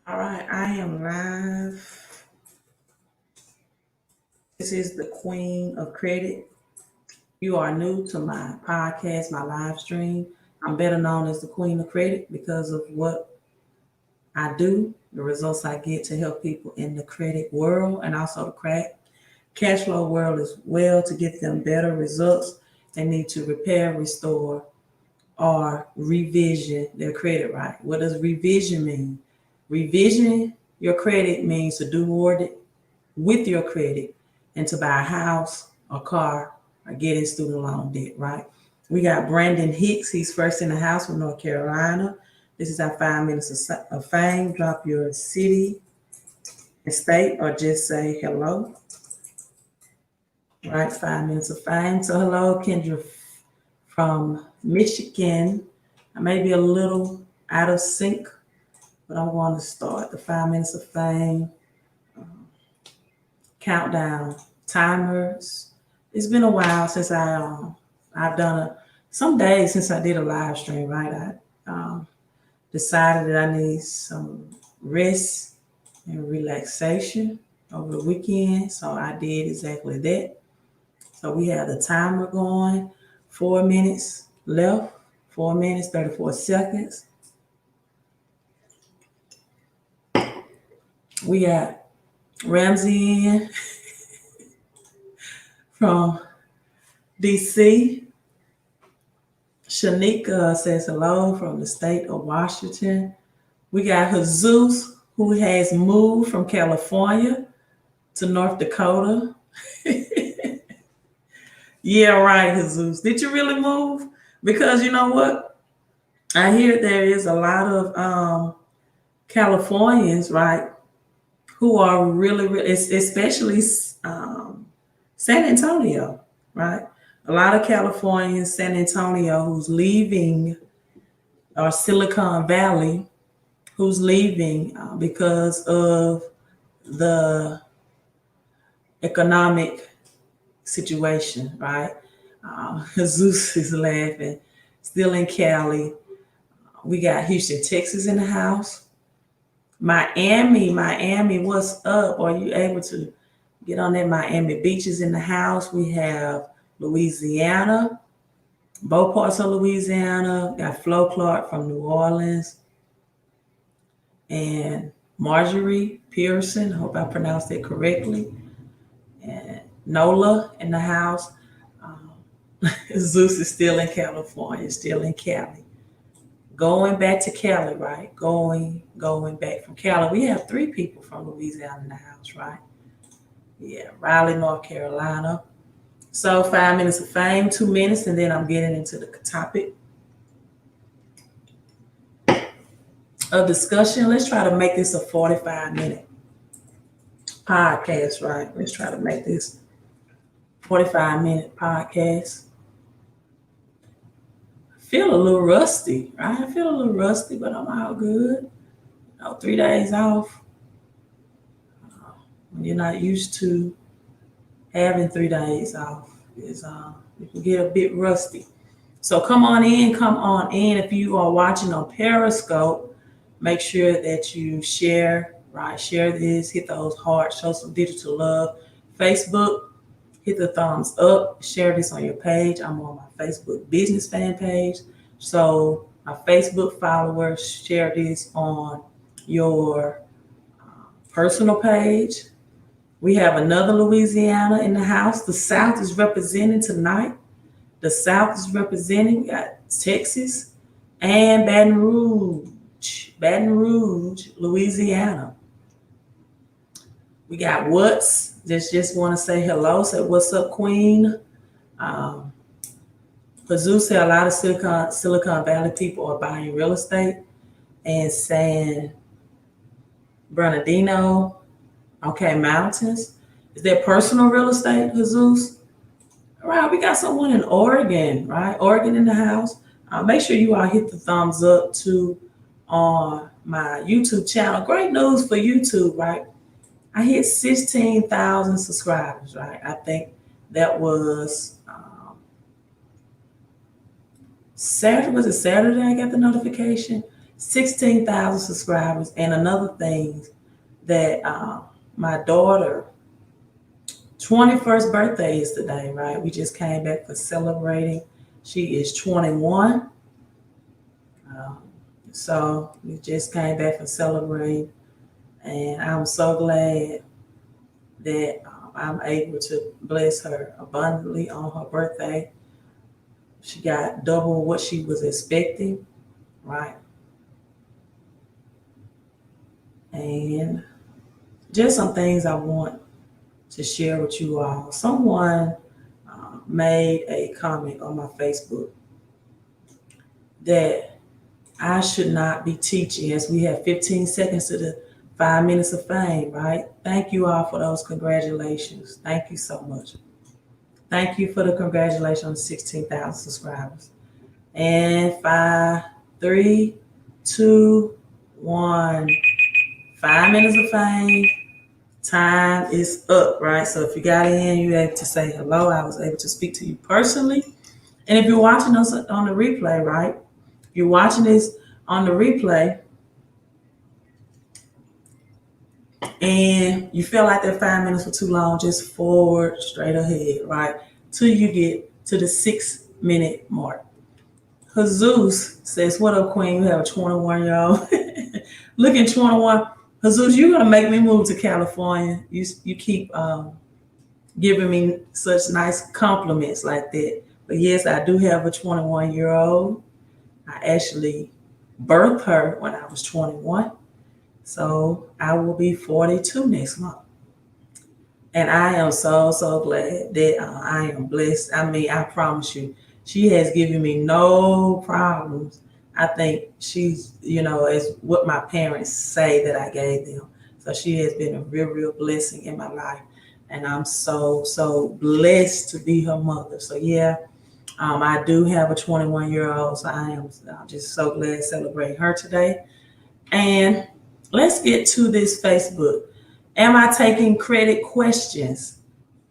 All right, I am live. This is the Queen of Credit. You are new to my podcast, my live stream. I'm better known as the Queen of Credit because of what I do, the results I get to help people in the credit world and also the cash flow world as well to get them better results. They need to repair, restore, or revision their credit right. What does revision mean? Revision your credit means to do more with your credit and to buy a house, a car, or get in student loan debt, right? We got Brandon Hicks. He's first in the house from North Carolina. This is our 5 minutes of fame. Drop your city and state or just say hello. Right, 5 minutes of fame. So hello, Kendra from Michigan. I may be a little out of sync, but I'm going to start the 5 minutes of fame countdown timers. It's been a while since I've done some days since I did a live stream. Right, I decided that I need some rest and relaxation over the weekend, so I did exactly that. So we have the timer going. 4 minutes left. 4 minutes 34 seconds. We got Ramsey in from DC. Shanika says hello from the state of Washington. We got Jesus, who has moved from California to North Dakota. Yeah, right, Jesus. Did you really move? Because you know what? I hear there is a lot of Californians, right, who are really, especially San Antonio, right? A lot of Californians, San Antonio, who's leaving, or Silicon Valley, who's leaving because of the economic situation, right? Jesus is laughing. Still in Cali. We got Houston, Texas in the house. Miami, what's up? Are you able to get on that? Miami Beaches in the house. We have Louisiana, both parts of Louisiana. Got Flo Clark from New Orleans and Marjorie Pearson. Hope I pronounced it correctly. And Nola in the house. Zeus is still in California, still in Cali. Going back to Cali, right? Going back from Cali. We have 3 people from Louisiana in the house, right? Yeah, Raleigh, North Carolina. So 5 minutes of fame, 2 minutes, and then I'm getting into the topic of discussion. Let's try to make this a 45-minute podcast, right? Let's try to make this 45-minute podcast. Feel a little rusty, right? I feel a little rusty, but I'm all good. 3 days off. When you're not used to having 3 days off, is you can get a bit rusty. So come on in. If you are watching on Periscope, make sure that you share, right? Share this, hit those hearts, show some digital love. Facebook, hit the thumbs up, share this on your page. I'm on my Facebook business fan page. So my Facebook followers, share this on your personal page. We have another Louisiana in the house. The South is representing tonight. The South is representing. We got Texas and Baton Rouge, Louisiana. We got What's. Just want to say hello. Say what's up, Queen. Jesus said a lot of Silicon Valley people are buying real estate and San Bernardino. Okay, mountains. Is that personal real estate, Jesus? All right, we got someone in Oregon, right? Oregon in the house. Make sure you all hit the thumbs up too on my YouTube channel. Great news for YouTube, right? I hit 16,000 subscribers, right? I think that was Saturday. Was it Saturday I got the notification? 16,000 subscribers. And another thing that my daughter 21st birthday is today, right? We just came back for celebrating. She is 21. Um, so we just came back for celebrating. And I'm so glad that I'm able to bless her abundantly on her birthday. She got double what she was expecting, right? And just some things I want to share with you all. Someone made a comment on my Facebook that I should not be teaching, as we have 15 seconds to the 5 minutes of fame, right? Thank you all for those congratulations. Thank you so much. Thank you for the congratulations on 16,000 subscribers. And 5, 3, 2, 1. 5 minutes of fame. Time is up, right? So if you got in, you're able to say hello. I was able to speak to you personally. And if you're watching us on the replay, right? You're watching this on the replay and you feel like that 5 minutes were too long, just forward, straight ahead, right? Till you get to the 6 minute mark. Jesus says, what up, Queen? You have a 21-year-old. Looking 21. Jesus, you're going to make me move to California. You keep giving me such nice compliments like that. But yes, I do have a 21-year-old. I actually birthed her when I was 21. So I will be 42 next month. And I am so, so glad that I am blessed. I mean, I promise you, she has given me no problems. I think she's, as what my parents say that I gave them. So she has been a real, real blessing in my life. And I'm so, so blessed to be her mother. So yeah, I do have a 21-year-old. So I'm just so glad to celebrate her today. And let's get to this Facebook. Am I taking credit questions?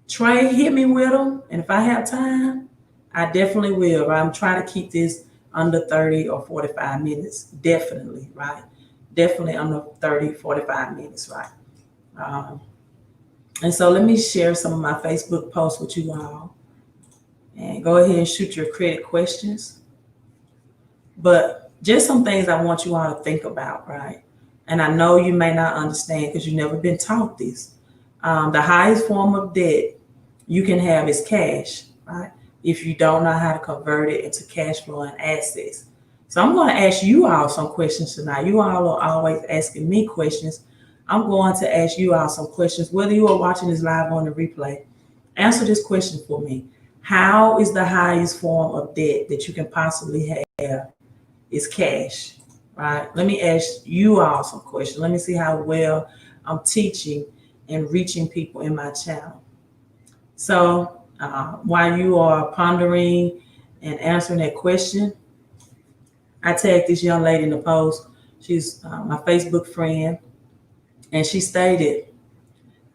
Trey, hit me with them. And if I have time, I definitely will. I'm trying to keep this under 30 or 45 minutes. Definitely, right? Definitely under 30, 45 minutes, right? And so let me share some of my Facebook posts with you all. And go ahead and shoot your credit questions. But just some things I want you all to think about, right? And I know you may not understand because you've never been taught this. The highest form of debt you can have is cash, right? If you don't know how to convert it into cash flow and assets. So I'm going to ask you all some questions tonight. You all are always asking me questions. I'm going to ask you all some questions. Whether you are watching this live on the replay, answer this question for me. How is the highest form of debt that you can possibly have is cash, right? Let me ask you all some questions. Let me see how well I'm teaching and reaching people in my channel. So while you are pondering and answering that question, I tagged this young lady in the post. She's my Facebook friend, and she stated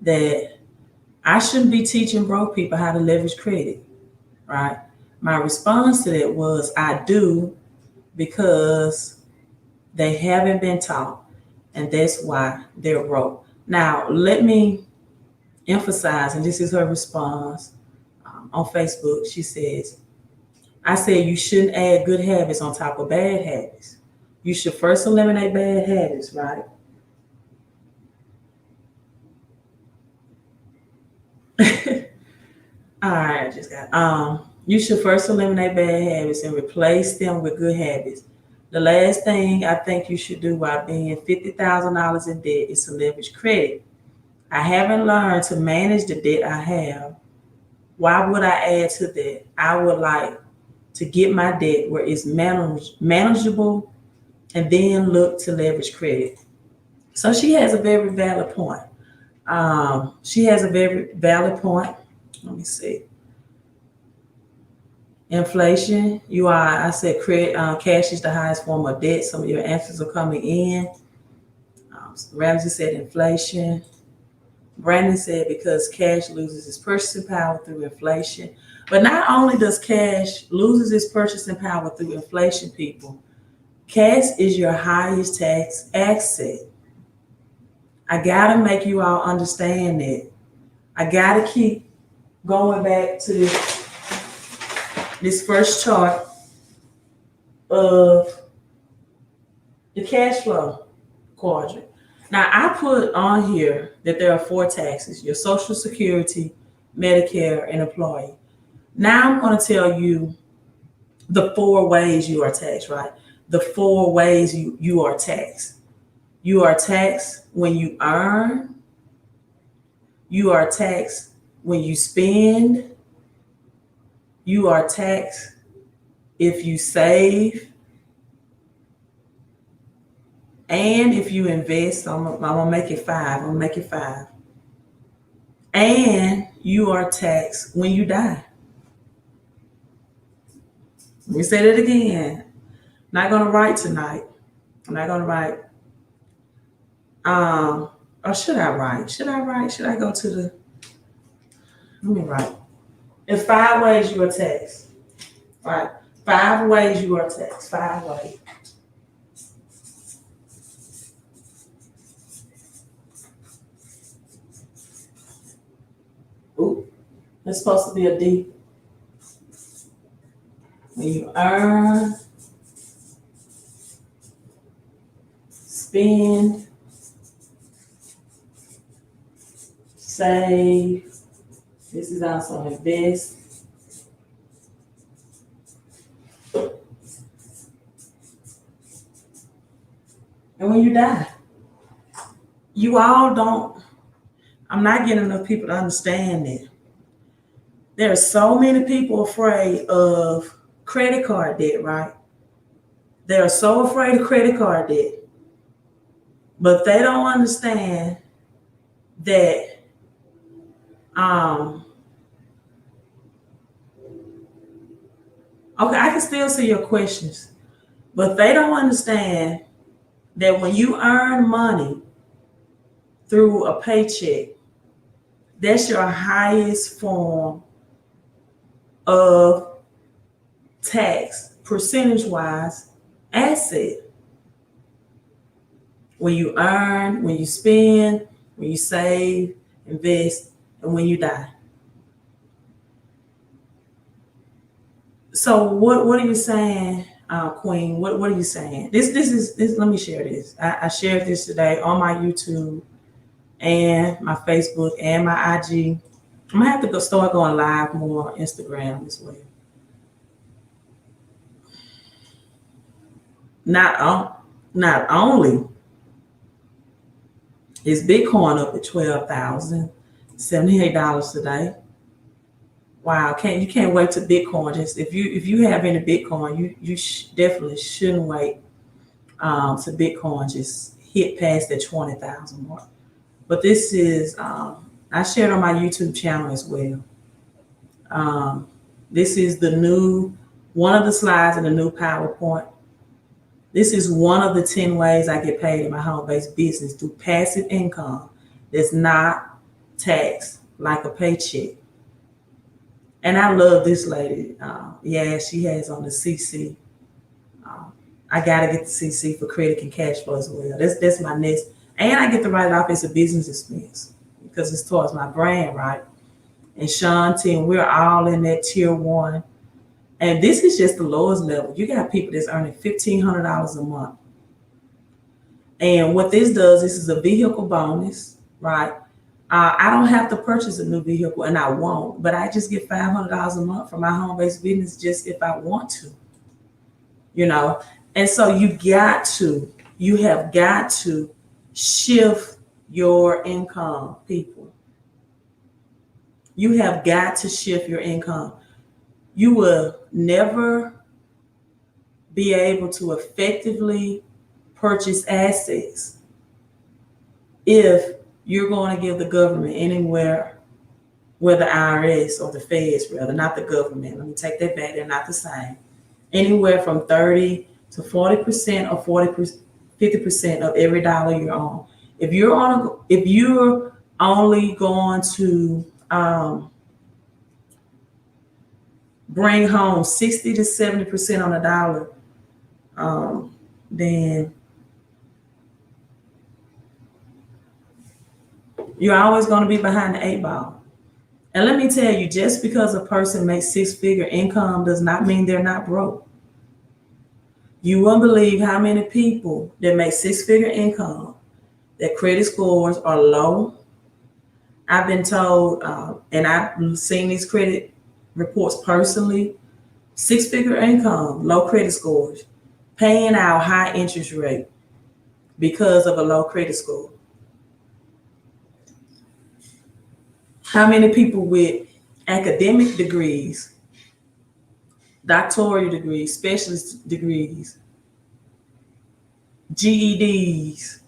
that I shouldn't be teaching broke people how to leverage credit, right? My response to that was I do, because they haven't been taught, and that's why they're broke. Now, let me emphasize, and this is her response on Facebook. She says, I said you shouldn't add good habits on top of bad habits. You should first eliminate bad habits, right? All right, I just got you should first eliminate bad habits and replace them with good habits. The last thing I think you should do while being $50,000 in debt is to leverage credit. I haven't learned to manage the debt I have. Why would I add to that? I would like to get my debt where it's manageable and then look to leverage credit. So she has a very valid point. She has a very valid point. Let me see. Inflation. I said credit, cash is the highest form of debt. Some of your answers are coming in. Ramsey said inflation. Brandon said because cash loses its purchasing power through inflation. But not only does cash loses its purchasing power through inflation, people, Cash is your highest tax asset. I gotta make you all understand that. I gotta keep going back to this first chart of the cash flow quadrant. Now, I put on here that there are four taxes: your Social Security, Medicare, and employee. Now, I'm going to tell you the four ways you are taxed, right? The four ways you are taxed. You are taxed when you earn, you are taxed when you spend, you are taxed if you save, and if you invest. I'm gonna make it five. I'm gonna make it five. And you are taxed when you die. Let me say that again. Not gonna write tonight. I'm not gonna write. Or should I write? Should I write? Should I go to the? Let me write. There's five ways you are taxed. Right. 5 ways you are taxed. 5 ways. Ooh, it's supposed to be a D. When you earn, spend, save. This is also invest. And when you die, you all don't, I'm not getting enough people to understand it. There are so many people afraid of credit card debt, right? They are so afraid of credit card debt, but they don't understand that okay, I can still see your questions, but they don't understand that when you earn money through a paycheck, that's your highest form of tax, percentage-wise, asset. When you earn, when you spend, when you save, invest, and when you die. So what are you saying, Queen? What are you saying? This is. Let me share this. I shared this today on my YouTube and my Facebook and my IG. I'm gonna have to start going live more on Instagram as well. Not only is Bitcoin up at $12,078 today. Wow, you can't wait to Bitcoin. Just if you have any Bitcoin, you definitely shouldn't wait to Bitcoin just hit past that 20,000 mark. But this is I shared on my YouTube channel as well. This is the new one of the slides in the new PowerPoint. This is one of the 10 ways I get paid in my home-based business through passive income that's not taxed like a paycheck. And I love this lady. Yeah, she has on the CC. I gotta get the CC for credit and cash flow as well. That's my next, and I get to write it off as a business expense because it's towards my brand, right? And Shanti, and we're all in that tier 1. And this is just the lowest level. You got people that's earning $1,500 a month. And what this does, this is a vehicle bonus, right? I don't have to purchase a new vehicle, and I won't, but I just get $500 a month from my home-based business just if I want to, And so you have got to shift your income, people. You have got to shift your income. You will never be able to effectively purchase assets if you're going to give the government anywhere, where the IRS or the feds, rather, not the government. Let me take that back. They're not the same. Anywhere from 30 to 40% or 50% of every dollar you're on. If you're only going to bring home 60 to 70% on a dollar, then you're always going to be behind the 8 ball. And let me tell you, just because a person makes 6-figure income does not mean they're not broke. You won't believe how many people that make 6-figure income, their credit scores are low. I've been told, and I've seen these credit reports personally, 6-figure income, low credit scores, paying out high interest rate because of a low credit score. How many people with academic degrees, doctoral degrees, specialist degrees, GEDs,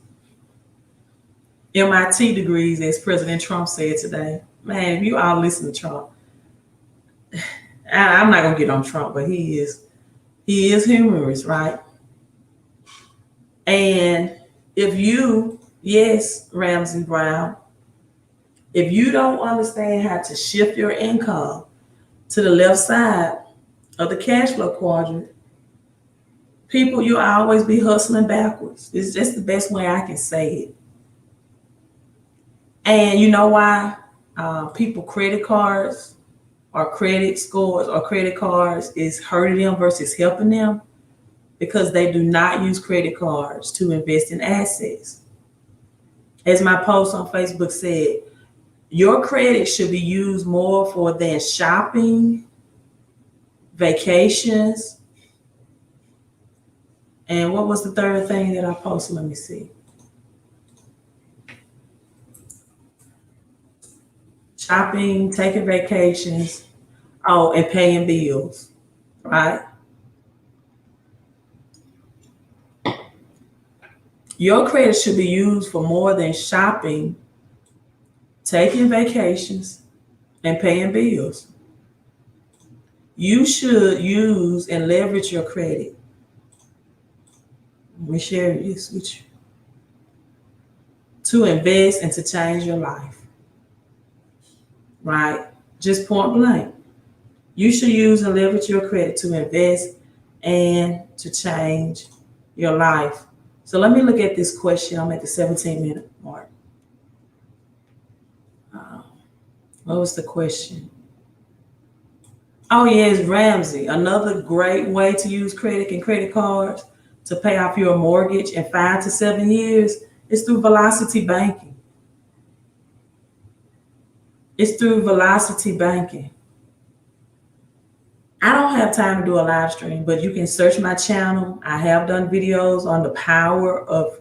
MIT degrees, as President Trump said today? Man, if you all listen to Trump, I'm not gonna get on Trump, but he is humorous, right? And if you, yes, Ramsey Brown, if you don't understand how to shift your income to the left side of the cash flow quadrant, people, you'll always be hustling backwards. It's just the best way I can say it. And you know why people credit cards or credit scores or credit cards is hurting them versus helping them? Because they do not use credit cards to invest in assets. As my post on Facebook said, your credit should be used more for than shopping, vacations, and what was the third thing that I posted? Let me see. Shopping, taking vacations, and paying bills, right? Your credit should be used for more than shopping, taking vacations, and paying bills. You should use and leverage your credit. Let me share this with you. To invest and to change your life, right? Just point blank. You should use and leverage your credit to invest and to change your life. So let me look at this question. I'm at the 17-minute mark. What was the question? Oh, yes, Ramsey. Another great way to use credit and credit cards to pay off your mortgage in 5 to 7 years is through Velocity Banking. It's through Velocity Banking. I don't have time to do a live stream, but you can search my channel. I have done videos on the power of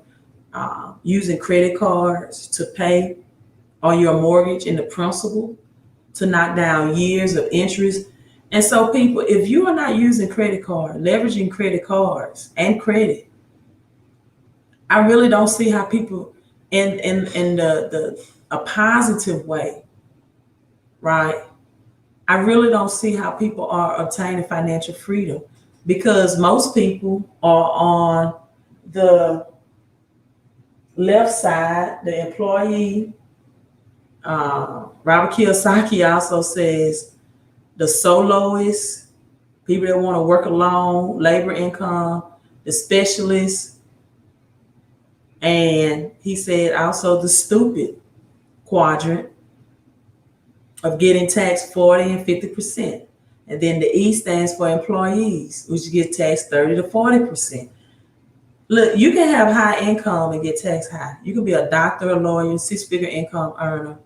using credit cards to pay on your mortgage and the principal to knock down years of interest. And so people, if you are not using credit card, leveraging credit cards and credit, I really don't see how people in a positive way, right? I really don't see how people are obtaining financial freedom, because most people are on the left side, the employee. Robert Kiyosaki also says the soloists, people that want to work alone, labor income, the specialists, and he said also the stupid quadrant of getting taxed 40 and 50%. And then the E stands for employees, which get taxed 30 to 40%. Look, you can have high income and get taxed high. You can be a doctor, a lawyer, 6-figure income earner,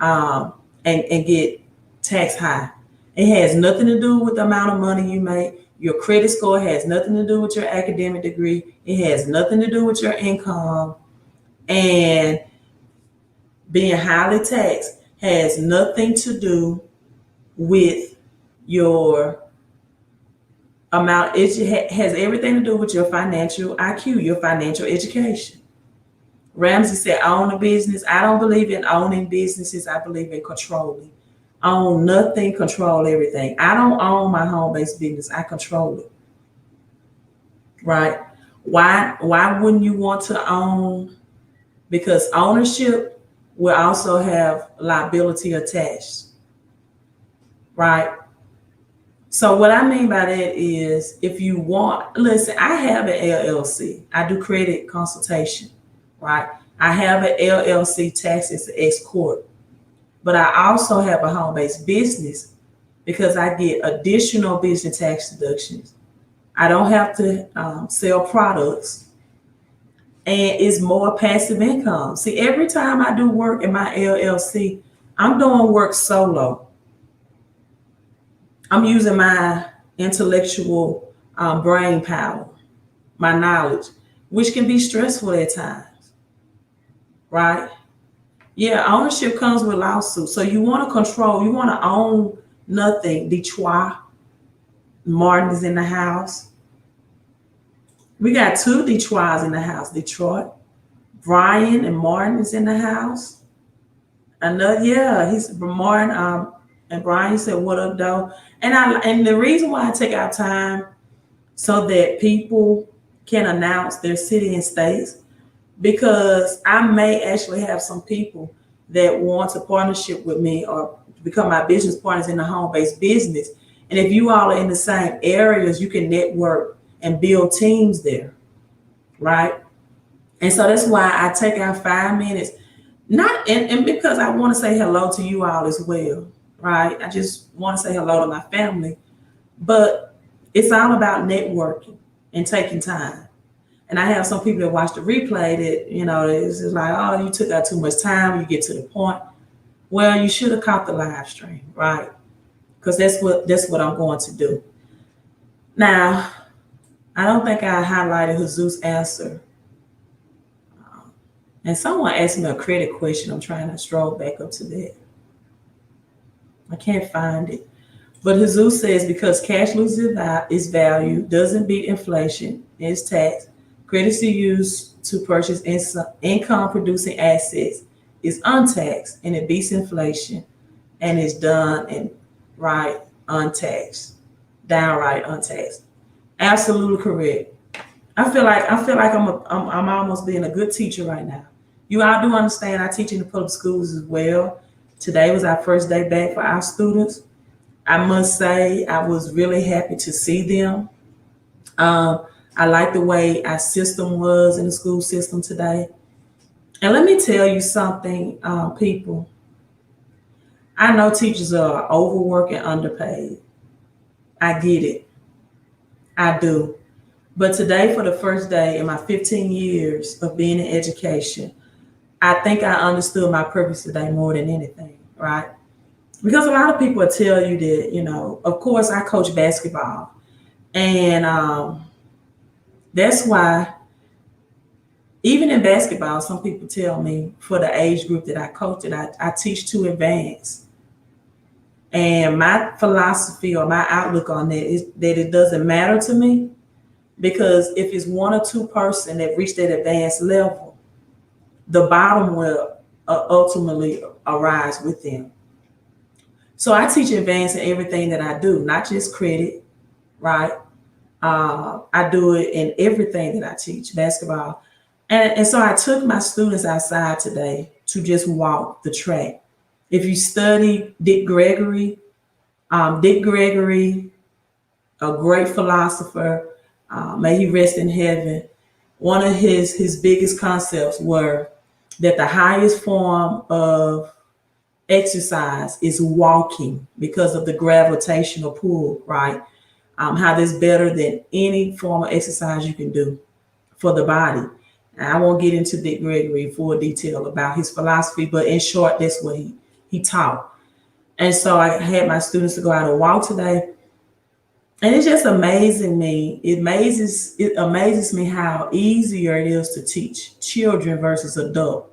and get taxed high. It has nothing to do with the amount of money you make. Your credit score has nothing to do with your academic degree. It has nothing to do with your income. And being highly taxed has nothing to do with your amount. It has everything to do with your financial IQ, your financial education. Ramsey said, own a business. I don't believe in owning businesses. I believe in controlling. Own nothing, control everything. I don't own my home-based business. I control it. Right? Why wouldn't you want to own? Because ownership will also have liability attached. Right? So what I mean by that is if you want, listen, I have an LLC. I do credit consultation, right? I have an LLC tax as an S corp, but I also have a home-based business because I get additional business tax deductions. I don't have to sell products, and it's more passive income. See, every time I do work in my LLC, I'm doing work solo. I'm using my intellectual brain power, my knowledge, which can be stressful at times, right? Yeah, ownership comes with lawsuits. So you want to control, you want to own nothing. Detroit, Martin is in the house. We got two Detroits in the house. Detroit, Brian and Martin is in the house. Another, yeah, he's Martin. And Brian said, "What up, though?" And the reason why I take our time so that people can announce their city and states, because I may actually have some people that want a partnership with me or become my business partners in the home-based business. And if you all are in the same areas, you can network and build teams there, right? And so that's why I take out 5 minutes, not and because I want to say hello to you all as well, right? I just want to say hello to my family, but it's all about networking and taking time. And I have some people that watch the replay that, it's just like, oh, you took out too much time, you get to the point. Well, you should have caught the live stream, right? Because that's what I'm going to do. Now, I don't think I highlighted Jesus' answer. And someone asked me a credit question. I'm trying to stroll back up to that. I can't find it. But Jesus says, because cash loses its value, doesn't beat inflation, is taxed, credits used to purchase income producing assets is untaxed, and it beats inflation and is done and right untaxed, downright untaxed. Absolutely correct. I feel like I'm almost being a good teacher right now. You all do understand I teach in the public schools as well. Today was our first day back for our students. I must say I was really happy to see them. I like the way our system was in the school system today. And let me tell you something, people. I know teachers are overworked and underpaid. I get it. I do. But today, for the first day in my 15 years of being in education, I think I understood my purpose today more than anything, right? Because a lot of people will tell you that, of course, I coach basketball. And that's why, even in basketball, some people tell me for the age group that I coach, that I teach to advance. And my philosophy or my outlook on that is that it doesn't matter to me, because if it's one or two person that reach that advanced level, the bottom will ultimately arise with them. So I teach advance in everything that I do, not just credit, right? I do it in everything that I teach, basketball. And so I took my students outside today to just walk the track. If you study Dick Gregory, a great philosopher, may he rest in heaven, one of his biggest concepts were that the highest form of exercise is walking because of the gravitational pull, right? How that's better than any form of exercise you can do for the body. And I won't get into Dick Gregory in full detail about his philosophy, but in short, that's what he taught. And so I had my students to go out and walk today. And it's just amazing me. It amazes me how easier it is to teach children versus adult,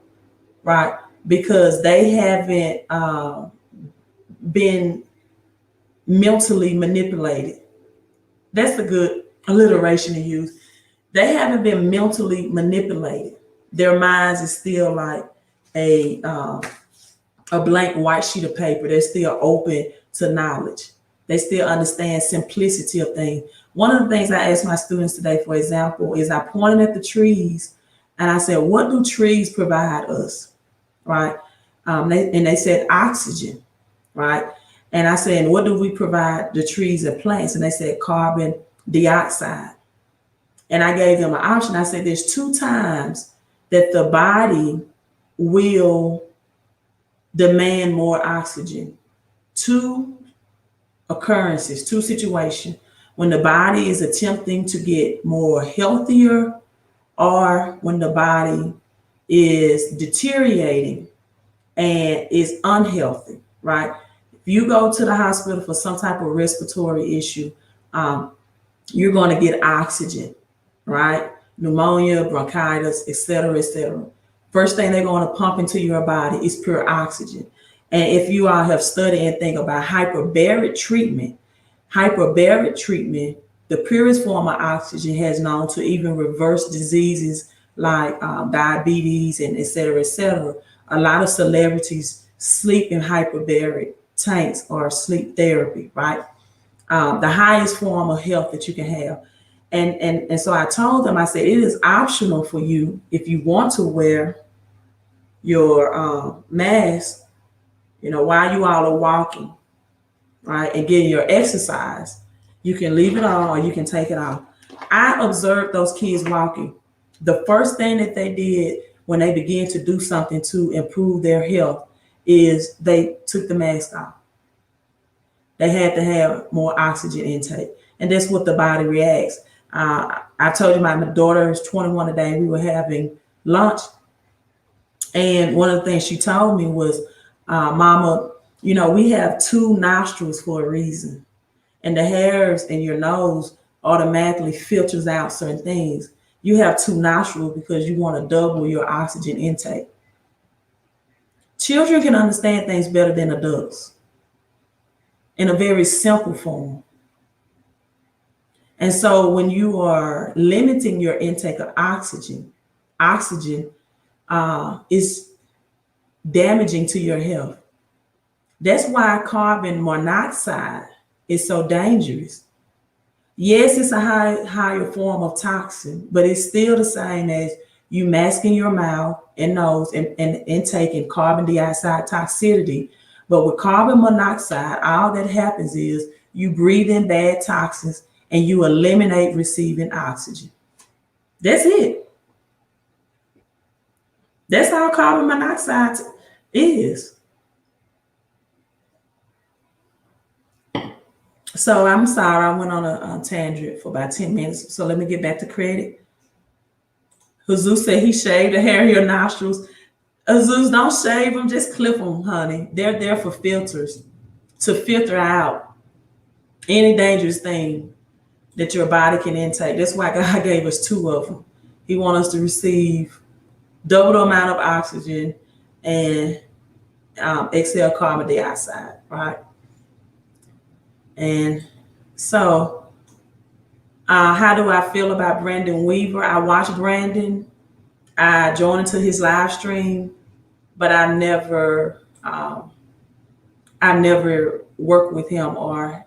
right? Because they haven't been mentally manipulated. That's a good alliteration to use. They haven't been mentally manipulated. Their minds is still like a blank white sheet of paper. They're still open to knowledge. They still understand simplicity of things. One of the things I asked my students today, for example, is I pointed at the trees and I said, what do trees provide us? Right? They said oxygen, right? And I said, what do we provide the trees and plants? And they said carbon dioxide. And I gave them an option. I said, there's 2 times that the body will demand more oxygen. 2 occurrences, 2 situations when the body is attempting to get more healthier or when the body is deteriorating and is unhealthy, right? If you go to the hospital for some type of respiratory issue, you're going to get oxygen, right? Pneumonia, bronchitis, et cetera, et cetera. First thing they're going to pump into your body is pure oxygen. And if you all have studied and think about hyperbaric treatment, the purest form of oxygen has known to even reverse diseases like diabetes and et cetera, et cetera. A lot of celebrities sleep in hyperbaric tanks or sleep therapy, right? The highest form of health that you can have. And so I told them, I said, it is optional for you if you want to wear your mask, while you all are walking, right, and getting your exercise. You can leave it on or you can take it off. I observed those kids walking. The first thing that they did when they began to do something to improve their health is they took the mask off. They had to have more oxygen intake. And that's what the body reacts. I told you my daughter is 21 today. We were having lunch. And one of the things she told me was, Mama, we have 2 nostrils for a reason. And the hairs in your nose automatically filters out certain things. You have 2 nostrils because you want to double your oxygen intake. Children can understand things better than adults in a very simple form. And so when you are limiting your intake of oxygen is damaging to your health. That's why carbon monoxide is so dangerous. Yes, it's a higher form of toxin, but it's still the same as you masking your mouth and nose and intaking carbon dioxide toxicity. But with carbon monoxide, all that happens is you breathe in bad toxins and you eliminate receiving oxygen. That's it. That's how carbon monoxide is. So I'm sorry, I went on a tangent for about 10 minutes. So let me get back to credit. Jesus said he shaved the hair of your nostrils. Jesus, don't shave them, just clip them, honey. They're there for filters, to filter out any dangerous thing that your body can intake. That's why God gave us 2 of them. He wants us to receive double the amount of oxygen and exhale carbon dioxide, right? And so how do I feel about Brandon Weaver? I watched Brandon. I joined into his live stream, but I never worked with him or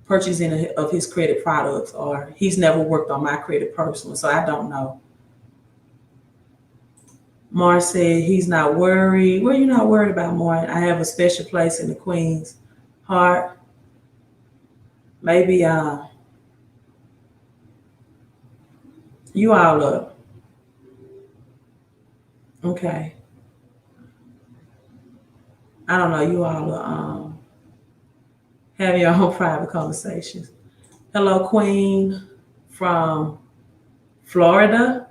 purchased any of his credit products, or he's never worked on my credit personally, so I don't know. Mar said he's not worried. Well, you're not worried about Mar. I have a special place in the Queen's heart. Maybe you all up. Okay. I don't know. You all have your own private conversations. Hello, Queen from Florida,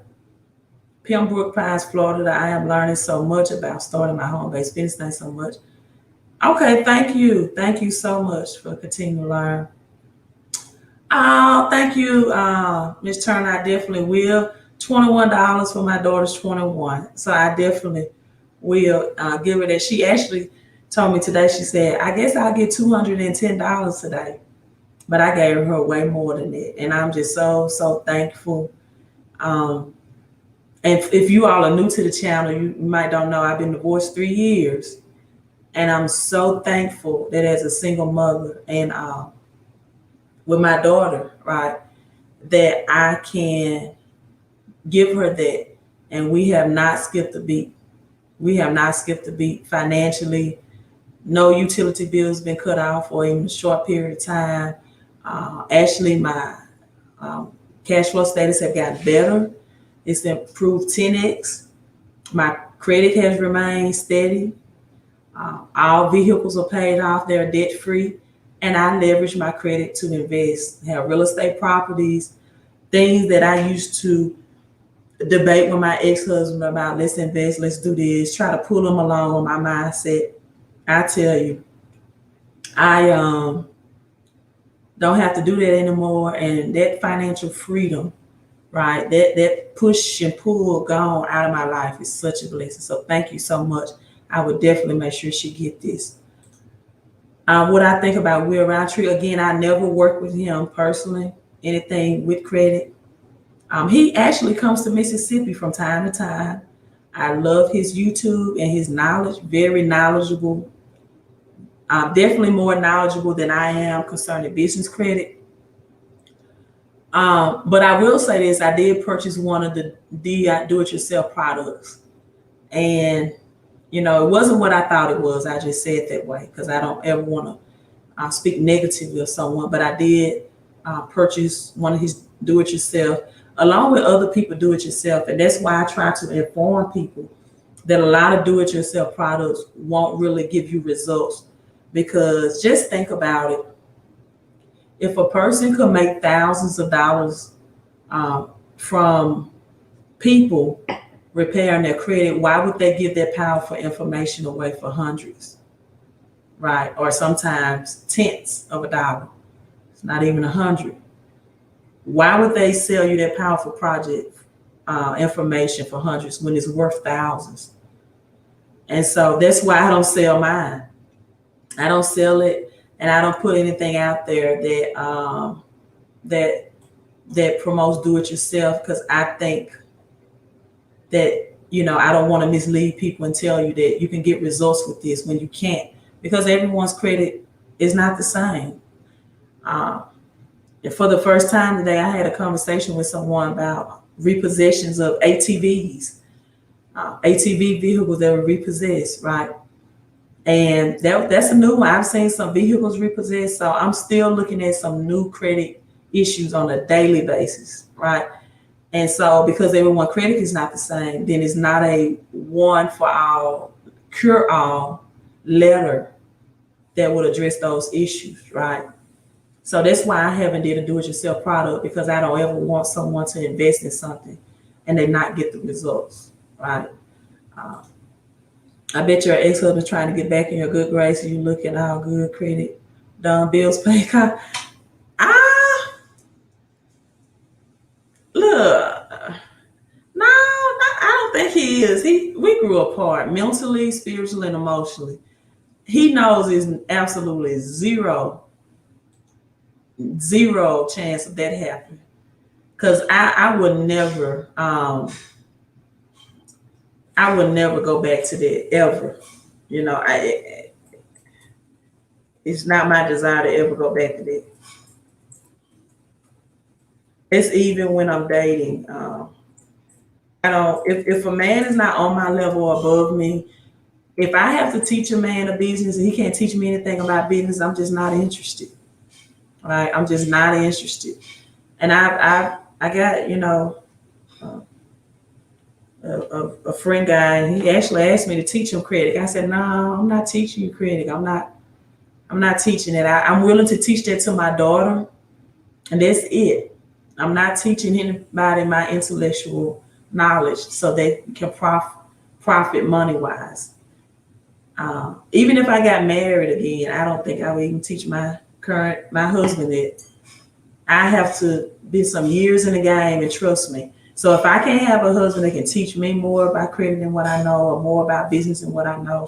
Pembroke Pines, Florida. I am learning so much about starting my home-based business. Thanks so much. Okay, thank you. Thank you so much for continuing to learn. Thank you, Ms. Turner. I definitely will. $21 for my daughter's 21. So I definitely will give her that. She actually told me today, she said, I guess I'll get $210 today. But I gave her way more than that. And I'm just so thankful. And if you all are new to the channel, you might don't know I've been divorced 3 years. And I'm so thankful that as a single mother and with my daughter, right, that I can give her that. And we have not skipped a beat. We have not skipped a beat financially, no utility bills been cut off or even a short period of time. Actually, my um, cash flow status have gotten better. It's improved 10x. My credit has remained steady. All vehicles are paid off, they're debt free. And I leverage my credit to invest, have real estate properties, things that I used to debate with my ex-husband about. Let's invest, let's do this, try to pull them along on my mindset. I tell you, I don't have to do that anymore. And that financial freedom, right? That push and pull gone out of my life is such a blessing. So thank you so much. I would definitely make sure she get this. What I think about Will Roundtree, again, I never worked with him personally, anything with credit. He actually comes to Mississippi from time to time. I love his YouTube and his knowledge, very knowledgeable. Definitely more knowledgeable than I am concerning business credit. But I will say this, I did purchase one of the do-it-yourself products. And, it wasn't what I thought it was. I just said that way because I don't ever want to speak negatively of someone. But I did purchase one of his do-it-yourself along with other people do-it-yourself. And that's why I try to inform people that a lot of do-it-yourself products won't really give you results. Because just think about it. If a person could make thousands of dollars from people repairing their credit, why would they give that powerful information away for hundreds, right? Or sometimes tenths of a dollar. It's not even 100. Why would they sell you that powerful project information for hundreds when it's worth thousands? And so that's why I don't sell mine. I don't sell it, and I don't put anything out there that promotes do-it-yourself, because I think that I don't want to mislead people and tell you that you can get results with this when you can't, because everyone's credit is not the same. And for the first time today, I had a conversation with someone about repossessions of ATVs, ATV vehicles that were repossessed, right? And that's a new one. I've seen some vehicles repossessed. So I'm still looking at some new credit issues on a daily basis, right? And so because everyone's credit is not the same, then it's not a one for all, cure all letter that would address those issues, right? So that's why I haven't did a do-it-yourself product, because I don't ever want someone to invest in something and they not get the results, right? I bet your ex-husband's trying to get back in your good grace and you looking all good, credit done, bills paid. Look, no, I don't think he is. We grew apart mentally, spiritually, and emotionally. He knows there's absolutely zero chance of that happening. Because I would never go back to that ever. It's not my desire to ever go back to that. It's even when I'm dating. I don't. If a man is not on my level or above me, if I have to teach a man a business and he can't teach me anything about business, I'm just not interested. Right? I'm just not interested. And I got a friend guy, and he actually asked me to teach him credit. I said, no, I'm not teaching you credit. I'm not teaching it. I'm willing to teach that to my daughter, and that's it. I'm not teaching anybody my intellectual knowledge so they can profit money-wise. Even if I got married again, I don't think I would even teach my husband that. I have to be some years in the game and trust me. So if I can't have a husband that can teach me more about credit than what I know, or more about business than what I know,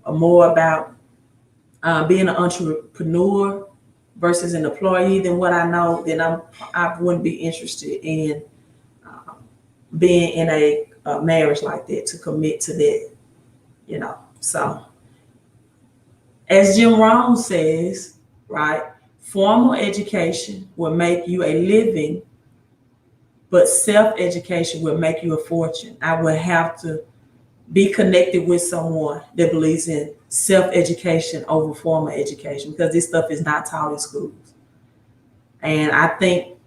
or more about being an entrepreneur versus an employee than what I know, then I wouldn't be interested in being in a marriage like that, to commit to that. So as Jim Rohn says, right, formal education will make you a living, but self-education will make you a fortune. I would have to Be connected with someone that believes in self-education over formal education, because this stuff is not taught in schools. And I think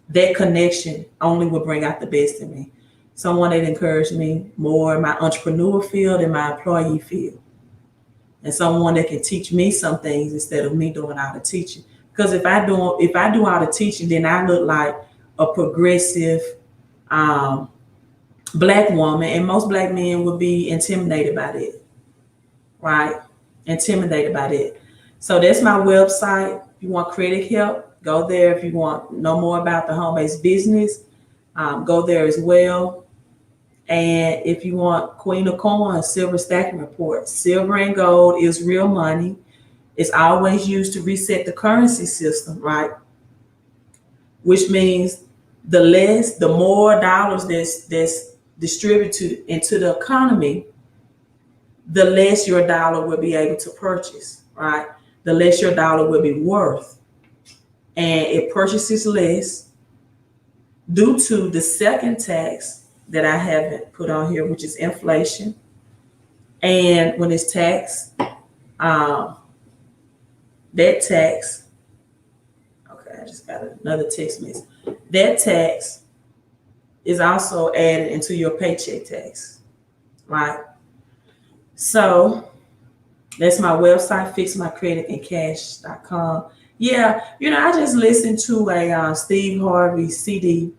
that connection only will bring out the best in me. Someone that encouraged me more in my entrepreneur field and my employee field. And someone that can teach me some things instead of me doing all the teaching. Because if I do all the teaching, then I look like a progressive um, black woman, and most black men would be intimidated by that, right? Intimidated by that. So that's my website. If you want credit help, go there. If you want to know more about the home-based business, go there as well. And if you want Queen of Coins, Silver Stacking Report, silver and gold is real money. It's always used to reset the currency system, right? Which means the more dollars that's distributed into the economy, the less your dollar will be able to purchase, right? The less your dollar will be worth. And it purchases less due to the second tax that I haven't put on here, which is inflation. And when it's taxed, that tax, okay, I just got another text message. That tax is also added into your paycheck tax, right? So that's my website, fixmycreditandcash.com. Yeah, I just listened to a Steve Harvey CD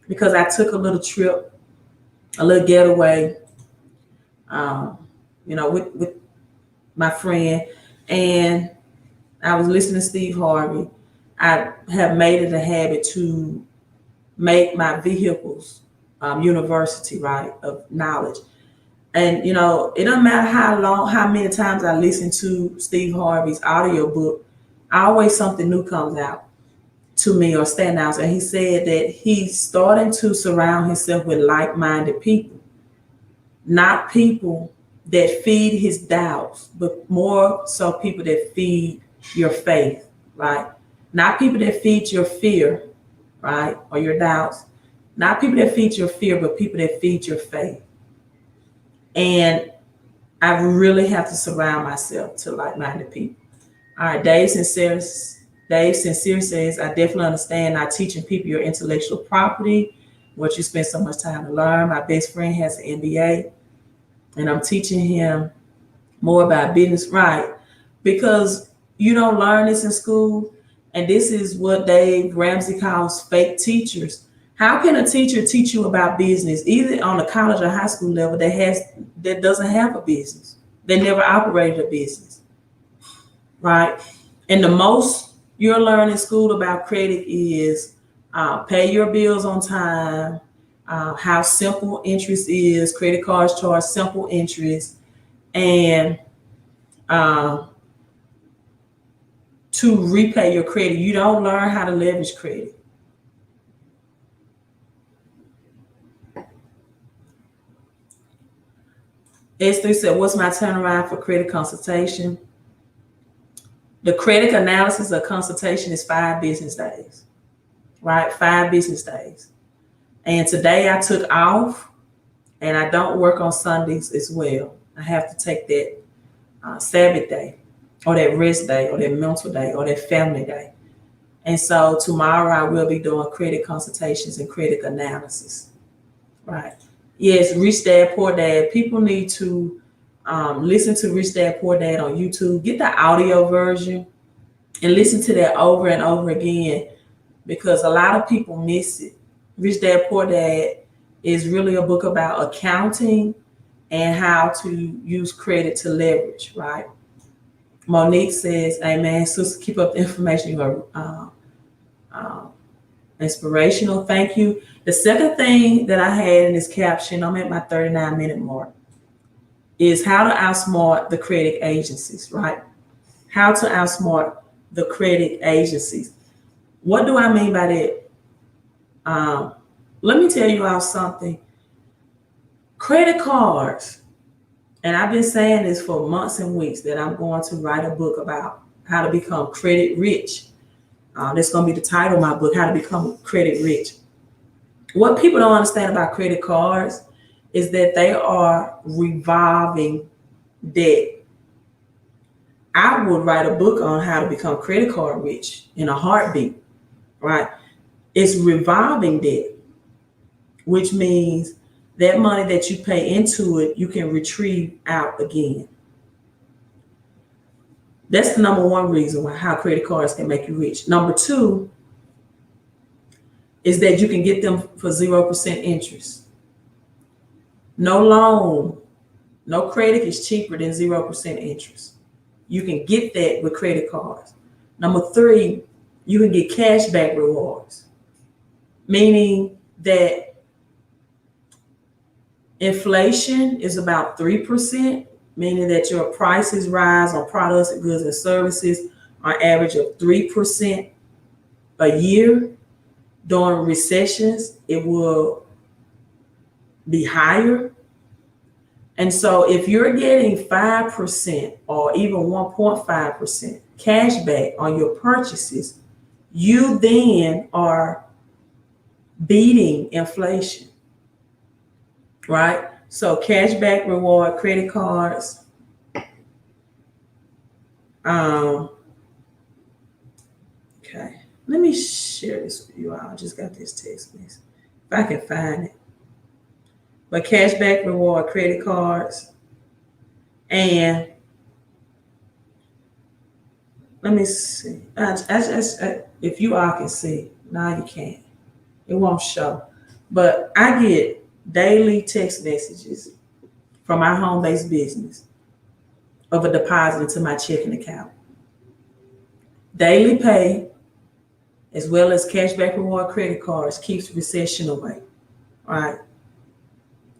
because I took a little trip, a little getaway, with my friend, and I was listening to Steve Harvey. I have made it a habit to make my vehicles university, right, of knowledge. And it doesn't matter how many times I listen to Steve Harvey's audiobook, always something new comes out to me or stand out. And he said that he's starting to surround himself with like-minded people, not people that feed his doubts, but more so people that feed your faith, right? Not people that feed your fear, right, or your doubts. Not people that feed your fear, but people that feed your faith. And I really have to surround myself to like-minded people. All right, Dave Sincere says, I definitely understand not teaching people your intellectual property, what you spend so much time to learn. My best friend has an MBA, and I'm teaching him more about business, right? Because you don't learn this in school, and this is what Dave Ramsey calls fake teachers. How can a teacher teach you about business, either on a college or high school level, that doesn't have a business? They never operated a business, right? And the most you'll learn in school about credit is pay your bills on time, how simple interest is. Credit cards charge simple interest, and to repay your credit. You don't learn how to leverage credit. S3 said, what's my turnaround for credit consultation? The credit analysis of consultation is 5 business days, right? 5 business days. And today I took off, and I don't work on Sundays as well. I have to take that Sabbath day, or that rest day, or that mental day, or that family day. And so tomorrow I will be doing credit consultations and credit analysis, right? Yes, Rich Dad, Poor Dad. People need to listen to Rich Dad, Poor Dad on YouTube. Get the audio version and listen to that over and over again, because a lot of people miss it. Rich Dad, Poor Dad is really a book about accounting and how to use credit to leverage, right? Monique says, amen, sister, keep up the information. You are inspirational. Thank you. The second thing that I had in this caption, I'm at my 39-minute mark, is how to outsmart the credit agencies, right? How to outsmart the credit agencies. What do I mean by that? Let me tell you all something. Credit cards, and I've been saying this for months and weeks, that I'm going to write a book about how to become credit rich. That's going to be the title of my book, How to Become Credit Rich. What people don't understand about credit cards is that they are revolving debt. I would write a book on how to become credit card rich in a heartbeat, right? It's revolving debt, which means that money that you pay into it, you can retrieve out again. That's the number one reason why how credit cards can make you rich. Number two is that you can get them for 0% interest. No loan, no credit is cheaper than 0% interest. You can get that with credit cards. Number three, you can get cashback rewards, meaning that inflation is about 3%, meaning that your prices rise on products and goods and services on average of 3% a year. During recessions, it will be higher. And so if you're getting 5% or even 1.5% cash back on your purchases, you then are beating inflation, right? So cashback reward, credit cards. Okay, let me share this with you all. I just got this text message. If I can find it. But cashback reward, credit cards, and let me see. If you all can see, now you can't. It won't show. But I get daily text messages from my home-based business of a deposit into my checking account. Daily pay, as well as cashback reward credit cards, keeps recession away. All right.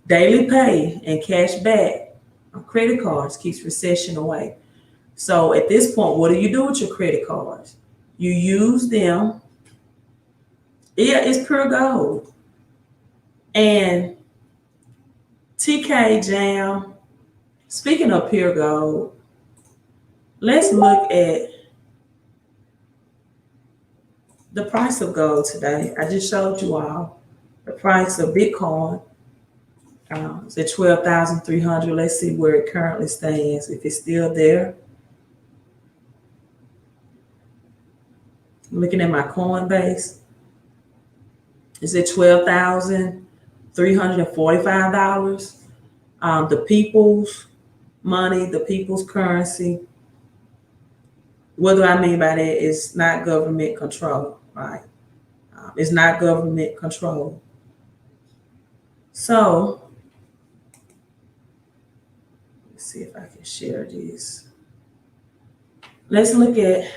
Daily pay and cash back on credit cards keeps recession away. So at this point, what do you do with your credit cards? You use them. Yeah, it's pure gold. And TK Jam, speaking of pure gold, let's look at the price of gold today. I just showed you all the price of Bitcoin. It's at 12,300. Let's see where it currently stands. If it's still there. I'm looking at my Coinbase. It's at $12,345. The people's money, the people's currency. What do I mean by that? It's not government control, right? It's not government control. So, let's see if I can share this. Let's look at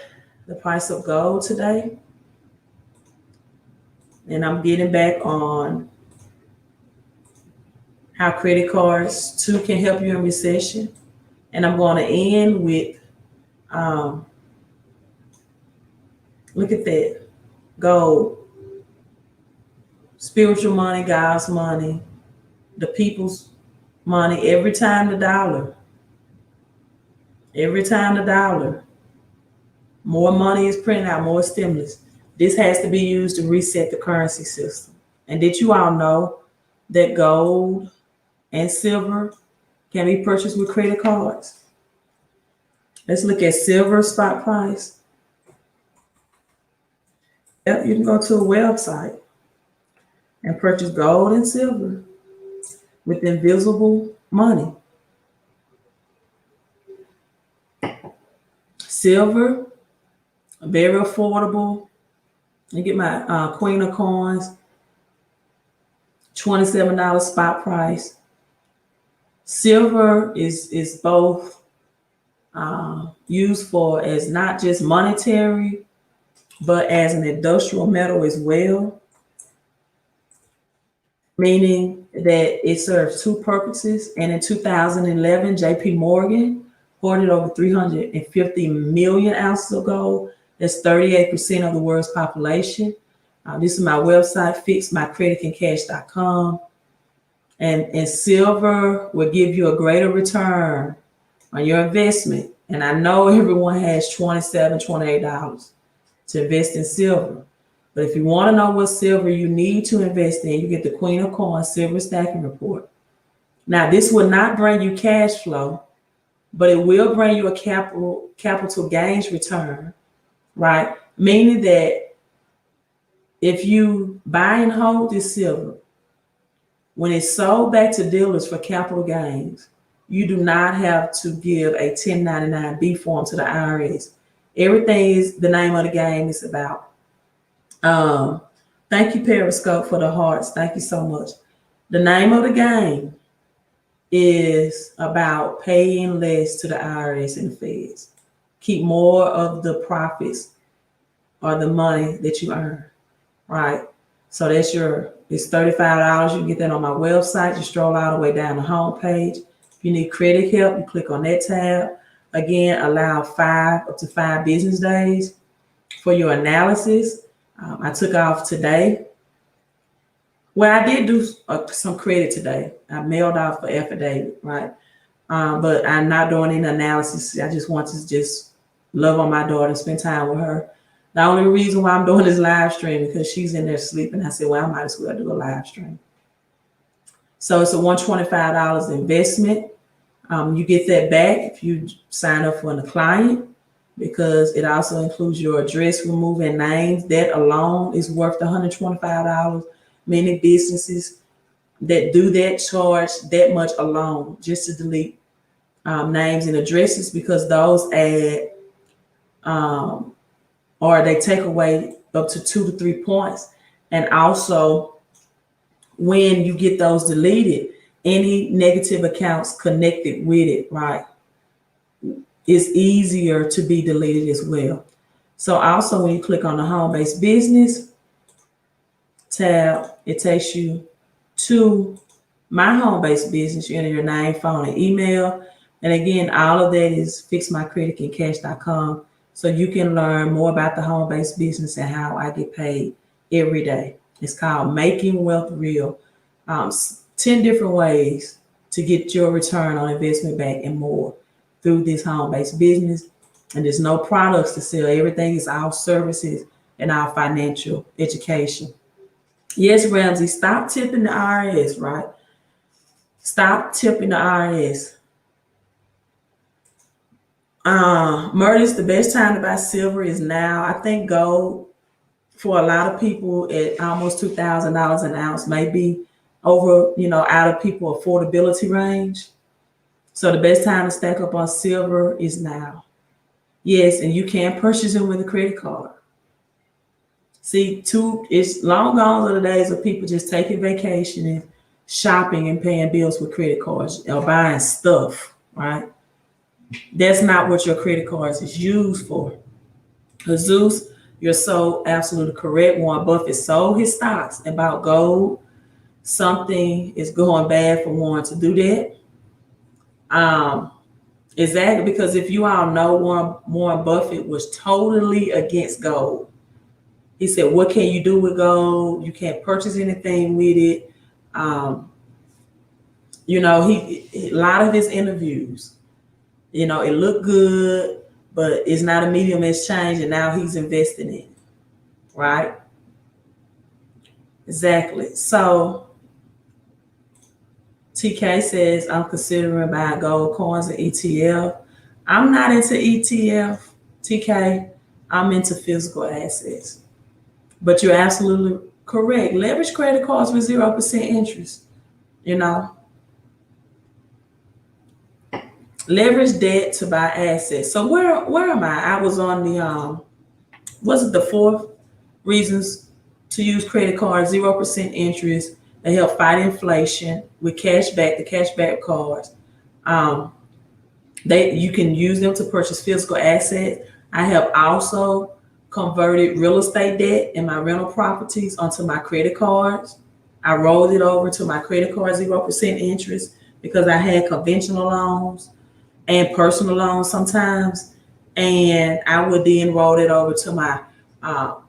the price of gold today. And I'm getting back on how credit cards too can help you in recession. And I'm going to end with, look at that, gold, spiritual money, God's money, the people's money, every time the dollar, more money is printed out, more stimulus. This has to be used to reset the currency system. And did you all know that gold and silver can be purchased with credit cards? Let's look at silver spot price. Yep, you can go to a website and purchase gold and silver with invisible money. Silver, very affordable. Let me get my Queen of Coins, $27 spot price. Silver is both used for as not just monetary, but as an industrial metal as well, meaning that it serves two purposes. And in 2011, JP Morgan hoarded over 350 million ounces of gold. That's 38% of the world's population. This is my website, fixmycreditandcash.com. And silver will give you a greater return on your investment. And I know everyone has $27, $28 to invest in silver. But if you want to know what silver you need to invest in, you get the Queen of Coins Silver Stacking Report. Now, this will not bring you cash flow, but it will bring you a capital gains return, right? Meaning that if you buy and hold this silver, when it's sold back to dealers for capital gains, you do not have to give a 1099-B form to the IRS. Everything is the name of the game is about. Thank you, Periscope, for the hearts. Thank you so much. The name of the game is about paying less to the IRS and the feds. Keep more of the profits or the money that you earn, right? So it's $35. You can get that on my website. You stroll all the way down the home page. If you need credit help, you click on that tab. Again, allow up to 5 business days for your analysis. I took off today. Well, I did do some credit today. I mailed off for affidavit, right? But I'm not doing any analysis. I just want to just love on my daughter, spend time with her. The only reason why I'm doing this live stream because she's in there sleeping. I said, well, I might as well do a live stream. So it's a $125 investment. You get that back if you sign up for a client because it also includes your address, removing names. That alone is worth $125. Many businesses that do that charge that much alone just to delete names and addresses because those add or they take away up to 2 to 3 points. And also, when you get those deleted, any negative accounts connected with it, right, is easier to be deleted as well. So also, when you click on the home-based business tab, it takes you to my home-based business. You enter your name, phone, and email. And again, all of that is fixmycreditandcash.com. So you can learn more about the home-based business and how I get paid every day. It's called Making Wealth Real. 10 different ways to get your return on investment back and more through this home-based business. And there's no products to sell. Everything is our services and our financial education. Yes, Ramsey, stop tipping the IRS, right? Stop tipping the IRS. Murder's the best time to buy silver is now. I think gold for a lot of people at almost $2,000 an ounce may be over, out of people affordability range. So the best time to stack up on silver is now. Yes, and you can purchase it with a credit card. See, it's long gone are the days of people just taking vacation and shopping and paying bills with credit cards or buying stuff, right? That's not what your credit cards is used for. Jesus, you're so absolutely correct. Warren Buffett sold his stocks about gold. Something is going bad for Warren to do that. Exactly, because if you all know, Warren Buffett was totally against gold. He said, what can you do with gold? You can't purchase anything with it. A lot of his interviews, it looked good, but it's not a medium exchange, and now he's investing in it, right? Exactly. So TK says, I'm considering buying gold coins and ETF. I'm not into ETF, TK. I'm into physical assets. But you're absolutely correct. Leverage credit cards with 0% interest, Leverage debt to buy assets. So where am I? I was on the was it the 4 reasons to use credit cards, 0% interest. They help fight inflation with cashback, the cashback cards. You can use them to purchase physical assets. I have also converted real estate debt in my rental properties onto my credit cards. I rolled it over to my credit card, 0% interest, because I had conventional loans and personal loans sometimes. And I would then roll it over to my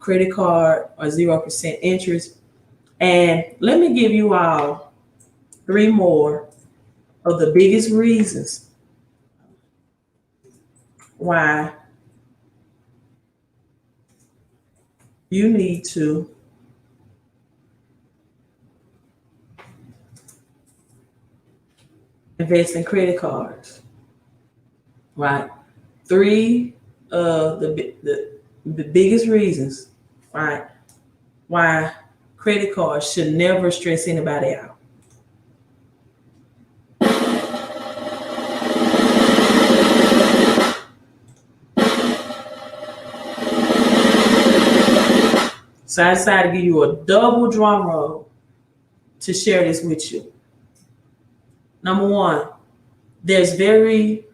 credit card or 0% interest. And let me give you all 3 more of the biggest reasons why you need to invest in credit cards, right? Three of the biggest reasons, right, why credit cards should never stress anybody out. So I decided to give you a double drum roll to share this with you. Number one, there's very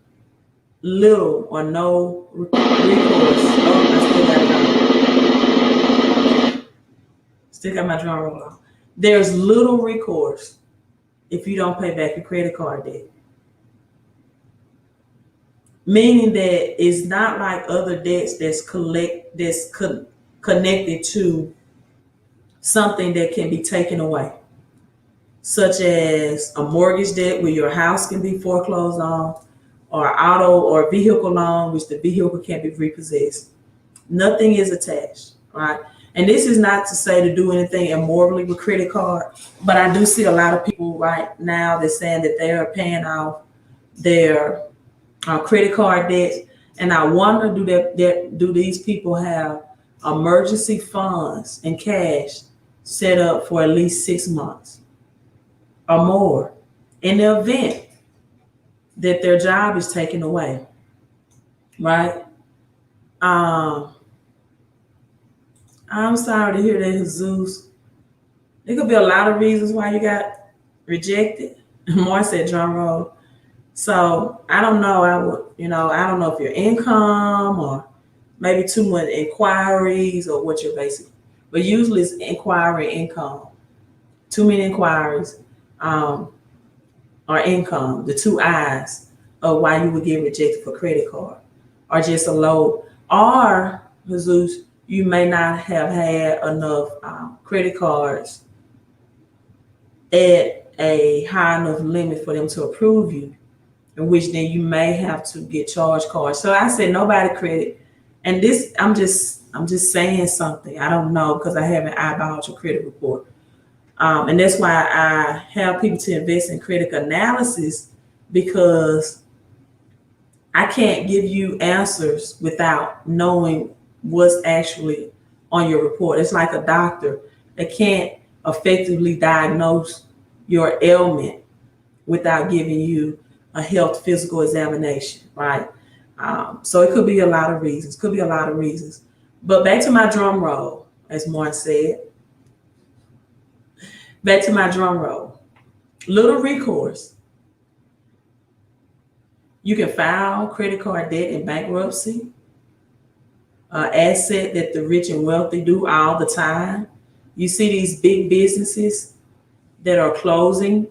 little or no recourse. Oh, still got my drum roll on. There's little recourse if you don't pay back your credit card debt. Meaning that it's not like other debts that's connected to something that can be taken away, such as a mortgage debt where your house can be foreclosed on, or auto or vehicle loan, which the vehicle can't be repossessed. Nothing is attached, right? And this is not to say to do anything immorally with credit card, but I do see a lot of people right now that's saying that they are paying off their credit card debts, and I wonder, do these people have emergency funds and cash set up for at least 6 months or more in the event that their job is taken away, right? I'm sorry to hear that, Jesus. There could be a lot of reasons why you got rejected. More said drum roll. So I don't know. I don't know if your income or maybe too much inquiries or what you're basically. But usually it's inquiry income. Too many inquiries or income. The two eyes of why you would get rejected for credit card, or just a low. Or Jesus, you may not have had enough credit cards at a high enough limit for them to approve you, in which then you may have to get charge cards. So I said nobody credit, and this I'm just saying something. I don't know because I haven't eyeballed your credit report, and that's why I have people to invest in credit analysis, because I can't give you answers without knowing what's actually on your report. It's like a doctor that can't effectively diagnose your ailment without giving you a health physical examination, right? So it could be a lot of reasons. But back to my drum roll, as Martin said. Back to my drum roll. Little recourse. You can file credit card debt in bankruptcy, asset that the rich and wealthy do all the time. You see these big businesses that are closing.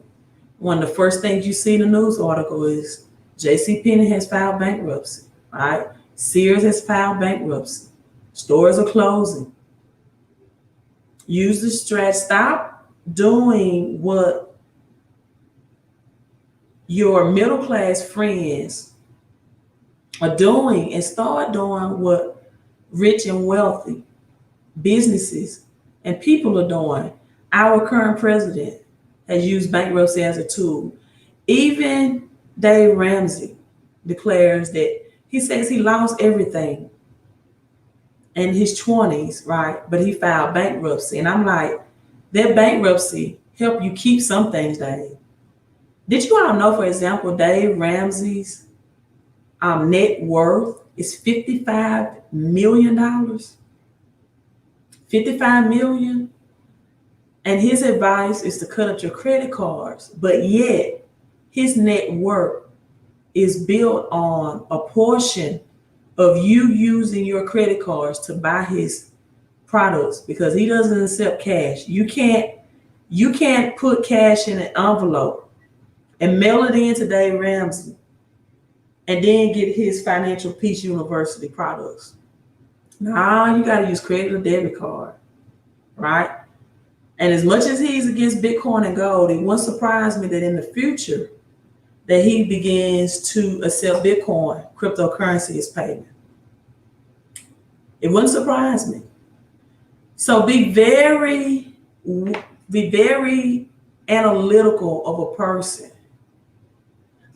One of the first things you see in the news article is JCPenney has filed bankruptcy, right? Sears has filed bankruptcy. Stores are closing. Use the strat. Stop doing what your middle class friends are doing and start doing what rich and wealthy businesses and people are doing. Our current president has used bankruptcy as a tool. Even Dave Ramsey declares that he says he lost everything in his 20s, right? But he filed bankruptcy. And I'm like, that bankruptcy helped you keep some things, Dave. Did you all know, for example, Dave Ramsey's net worth is $55 million? $55 million. And his advice is to cut up your credit cards, but yet his net worth is built on a portion of you using your credit cards to buy his products, because he doesn't accept cash. You can't put cash in an envelope and mail it in to Dave Ramsey and then get his Financial Peace University products. Now you got to use credit or debit card, right? And as much as he's against Bitcoin and gold, it wouldn't surprise me that in the future that he begins to accept Bitcoin, cryptocurrency, as payment. It wouldn't surprise me. So be very analytical of a person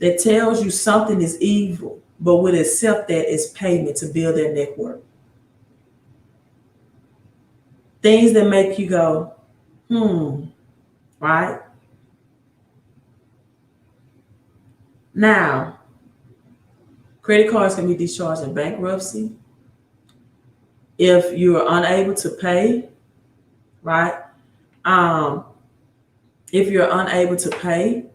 that tells you something is evil, but would accept that as payment to build their network. Things that make you go, right? Now, credit cards can be discharged in bankruptcy. If you are unable to pay, right? If you're unable to pay,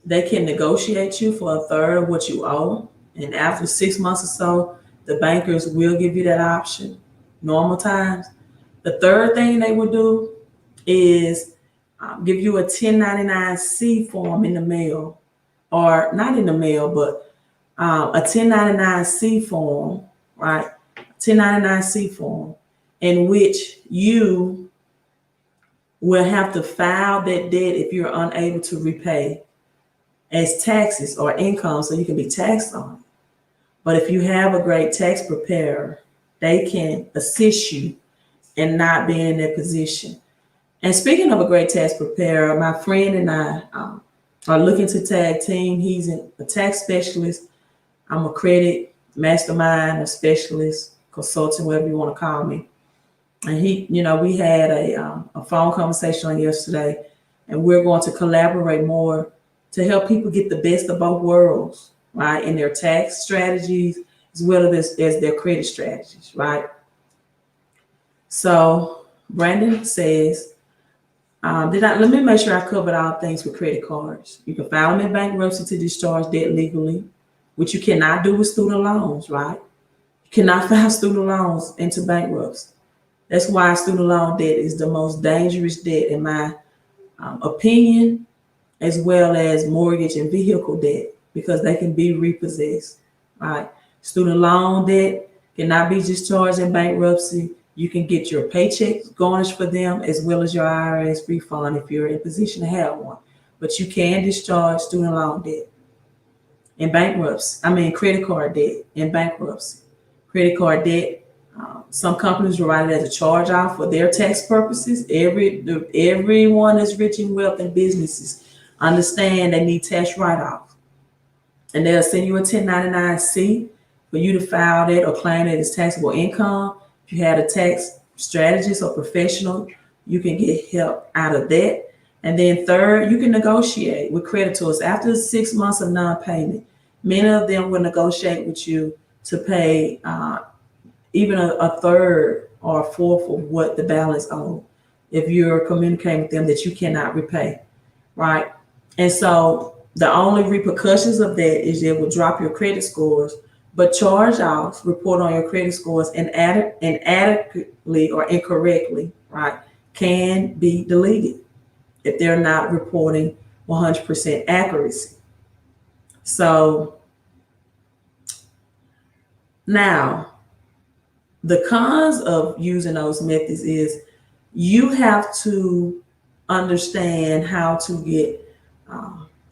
they can negotiate you for a third of what you owe. And after 6 months or so, the bankers will give you that option, normal times. The third thing they will do is give you a 1099-C form in the mail, or not in the mail, but a 1099-C form, right? 1099-C form in which you will have to file that debt if you're unable to repay as taxes or income, so you can be taxed on it. But if you have a great tax preparer, they can assist you in not being in that position. And speaking of a great tax preparer, my friend and I are looking to tag team. He's a tax specialist. I'm a credit mastermind, a specialist, consultant, whatever you want to call me. And we had a phone conversation on yesterday, and we're going to collaborate more to help people get the best of both worlds, right? In their tax strategies, as well as their credit strategies, right? So Brandon says, let me make sure I covered all things with credit cards. You can file them in bankruptcy to discharge debt legally, which you cannot do with student loans, right? You cannot file student loans into bankruptcy. That's why student loan debt is the most dangerous debt, in my opinion, as well as mortgage and vehicle debt, because they can be repossessed, right? Student loan debt cannot be discharged in bankruptcy. You can get your paychecks garnished for them, as well as your IRS refund if you're in a position to have one. But you can discharge student loan debt in bankruptcy. Credit card debt in bankruptcy. Credit card debt, some companies will write it as a charge off for their tax purposes. Everyone that's rich in wealth and businesses understand they need tax write-off. And they'll send you a 1099-C for you to file that or claim it as taxable income. If you had a tax strategist or professional, you can get help out of that. And then third, you can negotiate with creditors after 6 months of non-payment. Many of them will negotiate with you to pay even a third or a fourth of what the balance owed if you're communicating with them that you cannot repay, right? And so the only repercussions of that is it will drop your credit scores, but charge-offs, report on your credit scores inadequately or incorrectly, right, can be deleted if they're not reporting 100% accuracy. So now, the cons of using those methods is you have to understand how to get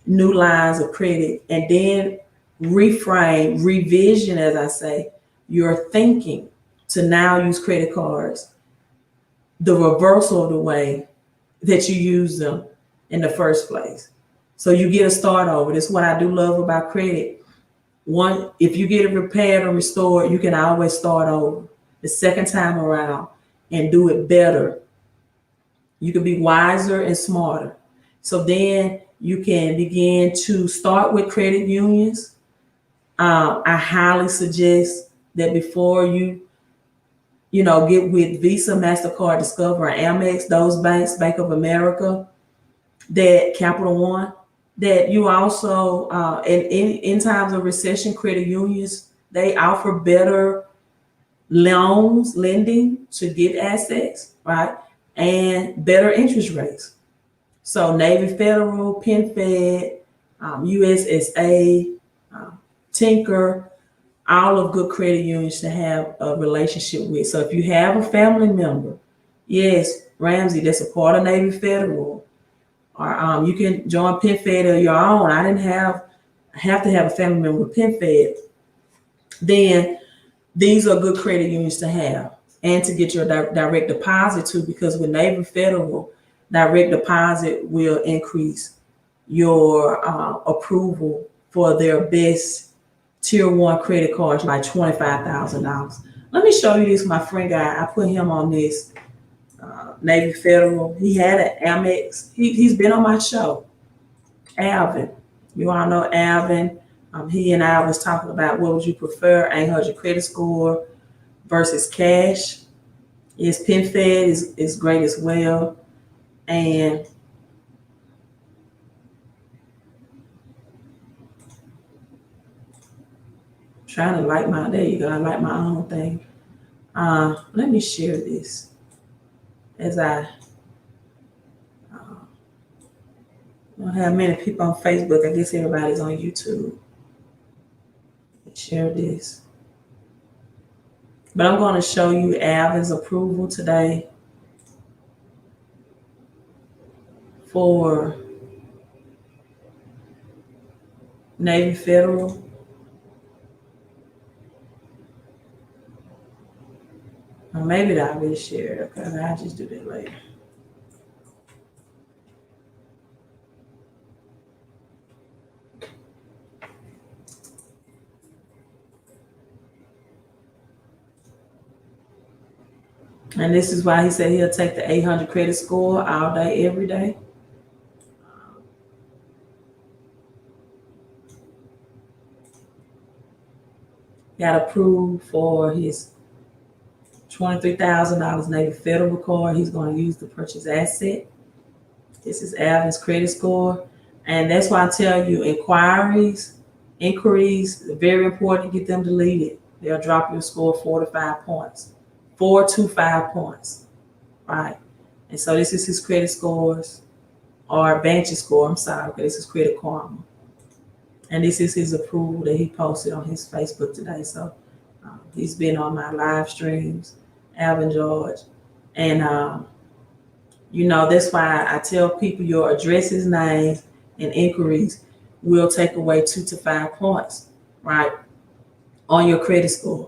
new lines of credit, and then reframe, revision, as I say, your thinking to now use credit cards the reversal of the way that you use them in the first place. So you get a start over. That's what I do love about credit. One, if you get it repaired or restored, you can always start over the second time around and do it better. You can be wiser and smarter. So then you can begin to start with credit unions. I highly suggest that before you get with Visa, MasterCard, Discover, or Amex, those banks, Bank of America, that Capital One, that you also, in times of recession, credit unions, they offer better lending to get assets, right? And better interest rates. So Navy Federal, PenFed, USSA, Tinker, all of good credit unions to have a relationship with. So if you have a family member, yes, Ramsey, that's a part of Navy Federal, or you can join PenFed of your own. I didn't have to have a family member with PenFed. Then these are good credit unions to have and to get your direct deposit to, because with Navy Federal, direct deposit will increase your approval for their best tier one credit cards, like $25,000. Let me show you this. My friend guy, I put him on this Navy Federal. He had an Amex. He's been on my show. Alvin, you all know Alvin. He and I was talking about what would you prefer, 800 credit score versus cash. His PenFed is great as well. And trying to like my, there you go, I like my own thing. Let me share this as I don't have many people on Facebook. I guess everybody's on YouTube. Share this. But I'm going to show you Alvin's approval today for Navy Federal. Or maybe I already shared. Okay, I'll just do that later. And this is why he said he'll take the 800 credit score all day, every day. Got approved for his $23,000 Navy Federal card. He's going to use to purchase asset. This is Alvin's credit score. And that's why I tell you, inquiries, very important to get them deleted. They'll drop your score 4 to 5 points. 4 to 5 points, right? And so this is his credit scores, or Vantage score, I'm sorry, okay, this is Credit Karma. And this is his approval that he posted on his Facebook today. So he's been on my live streams, Alvin George. And, you know, that's why I tell people your addresses, names, and inquiries will take away 2 to 5 points, right, on your credit score.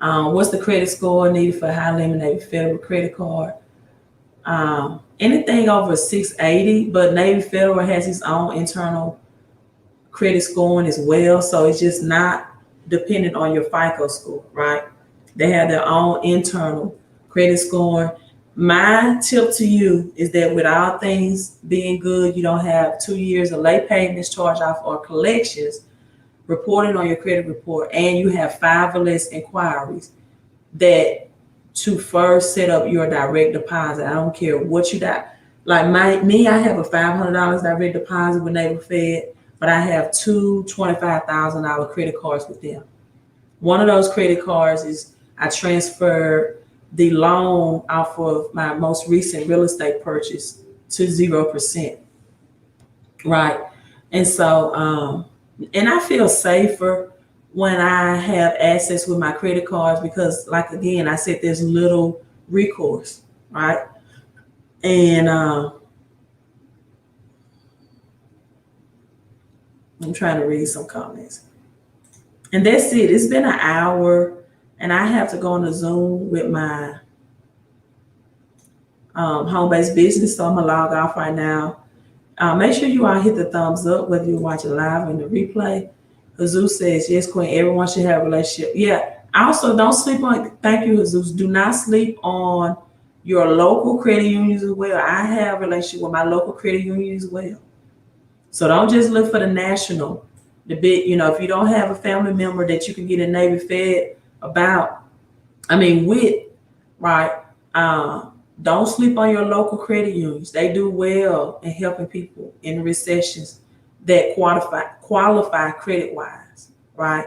What's the credit score needed for high limit Navy Federal credit card? Anything over 680, but Navy Federal has its own internal credit scoring as well. So it's just not dependent on your FICO score, right? They have their own internal credit scoring. My tip to you is that with all things being good, you don't have 2 years of late payments, charge off, or collections reporting on your credit report, and you have 5 or less inquiries, that to first set up your direct deposit. I don't care what you got. Like I have a $500 direct deposit with Navy Fed, but I have 2 $25,000 credit cards with them. One of those credit cards is I transferred the loan off of my most recent real estate purchase to 0%, right? And so, and I feel safer when I have access with my credit cards because, like, again, I said there's little recourse, right? And I'm trying to read some comments. And that's it. It's been an hour, and I have to go on a Zoom with my home-based business, so I'm going to log off right now. Make sure you all hit the thumbs up, whether you're watching live or in the replay. Jesus says, yes, Queen, everyone should have a relationship. Yeah, also don't sleep on, thank you, Jesus. Do not sleep on your local credit unions as well. I have a relationship with my local credit union as well. So don't just look for the national, the big, you know, if you don't have a family member that you can get a Navy Fed with, right? Don't sleep on your local credit unions. They do well in helping people in recessions that qualify credit wise, right?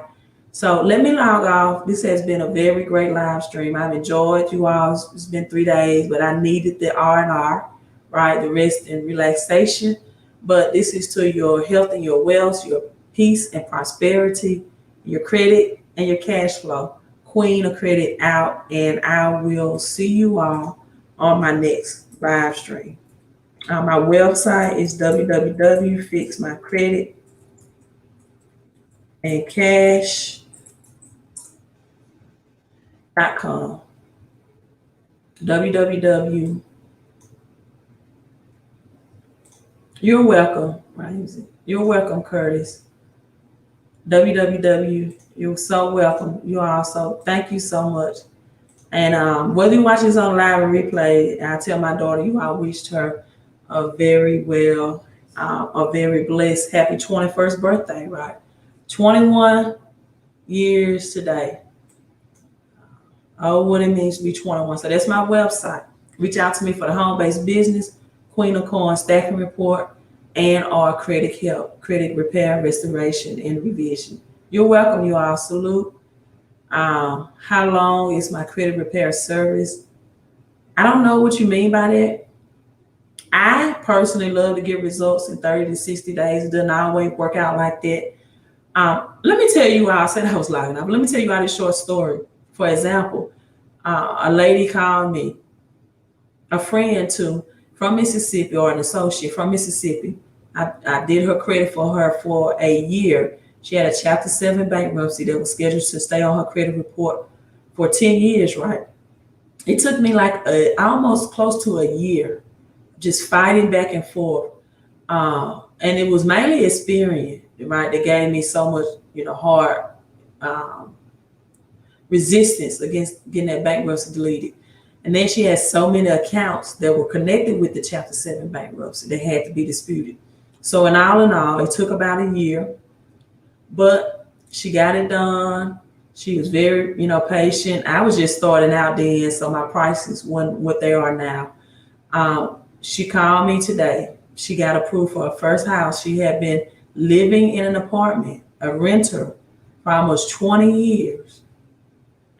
So let me log off. This has been a very great live stream. I've enjoyed you all. It's been 3 days, but I needed the R&R, right? The rest and relaxation. But this is to your health and your wealth, your peace and prosperity, your credit and your cash flow. Queen of Credit out, and I will see you all on my next live stream. My website is www.fixmycreditandcash.com. www. You're welcome. Right? You're welcome, Curtis. www. You're so welcome. You are also. Thank you so much. And whether you watch this on live or replay, I tell my daughter you all wished her a very well, a very blessed, happy 21st birthday, right? 21 years today. Oh, what it means to be 21. So that's my website. Reach out to me for the home-based business, Queen of Coins staffing report, and our credit help, credit repair, restoration, and revision. You're welcome, you all. Salute. How long is my credit repair service? I don't know what you mean by that. I personally love to get results in 30 to 60 days. It doesn't always work out like that. Let me tell you how I said I was lying. Let me tell you how this short story. For example, a lady called me, a friend too, from Mississippi, or an associate from Mississippi. I did her credit for her for a year. She had a Chapter 7 bankruptcy that was scheduled to stay on her credit report for 10 years, right? It took me like almost close to a year just fighting back and forth. And it was mainly experience, right, that gave me so much, hard resistance against getting that bankruptcy deleted. And then she had so many accounts that were connected with the Chapter 7 bankruptcy that had to be disputed. So in all, it took about a year, but she got it done. She was very, patient. I was just starting out then, so my prices weren't what they are now. She called me today. She got approved for her first house. She had been living in an apartment, a renter, for almost 20 years.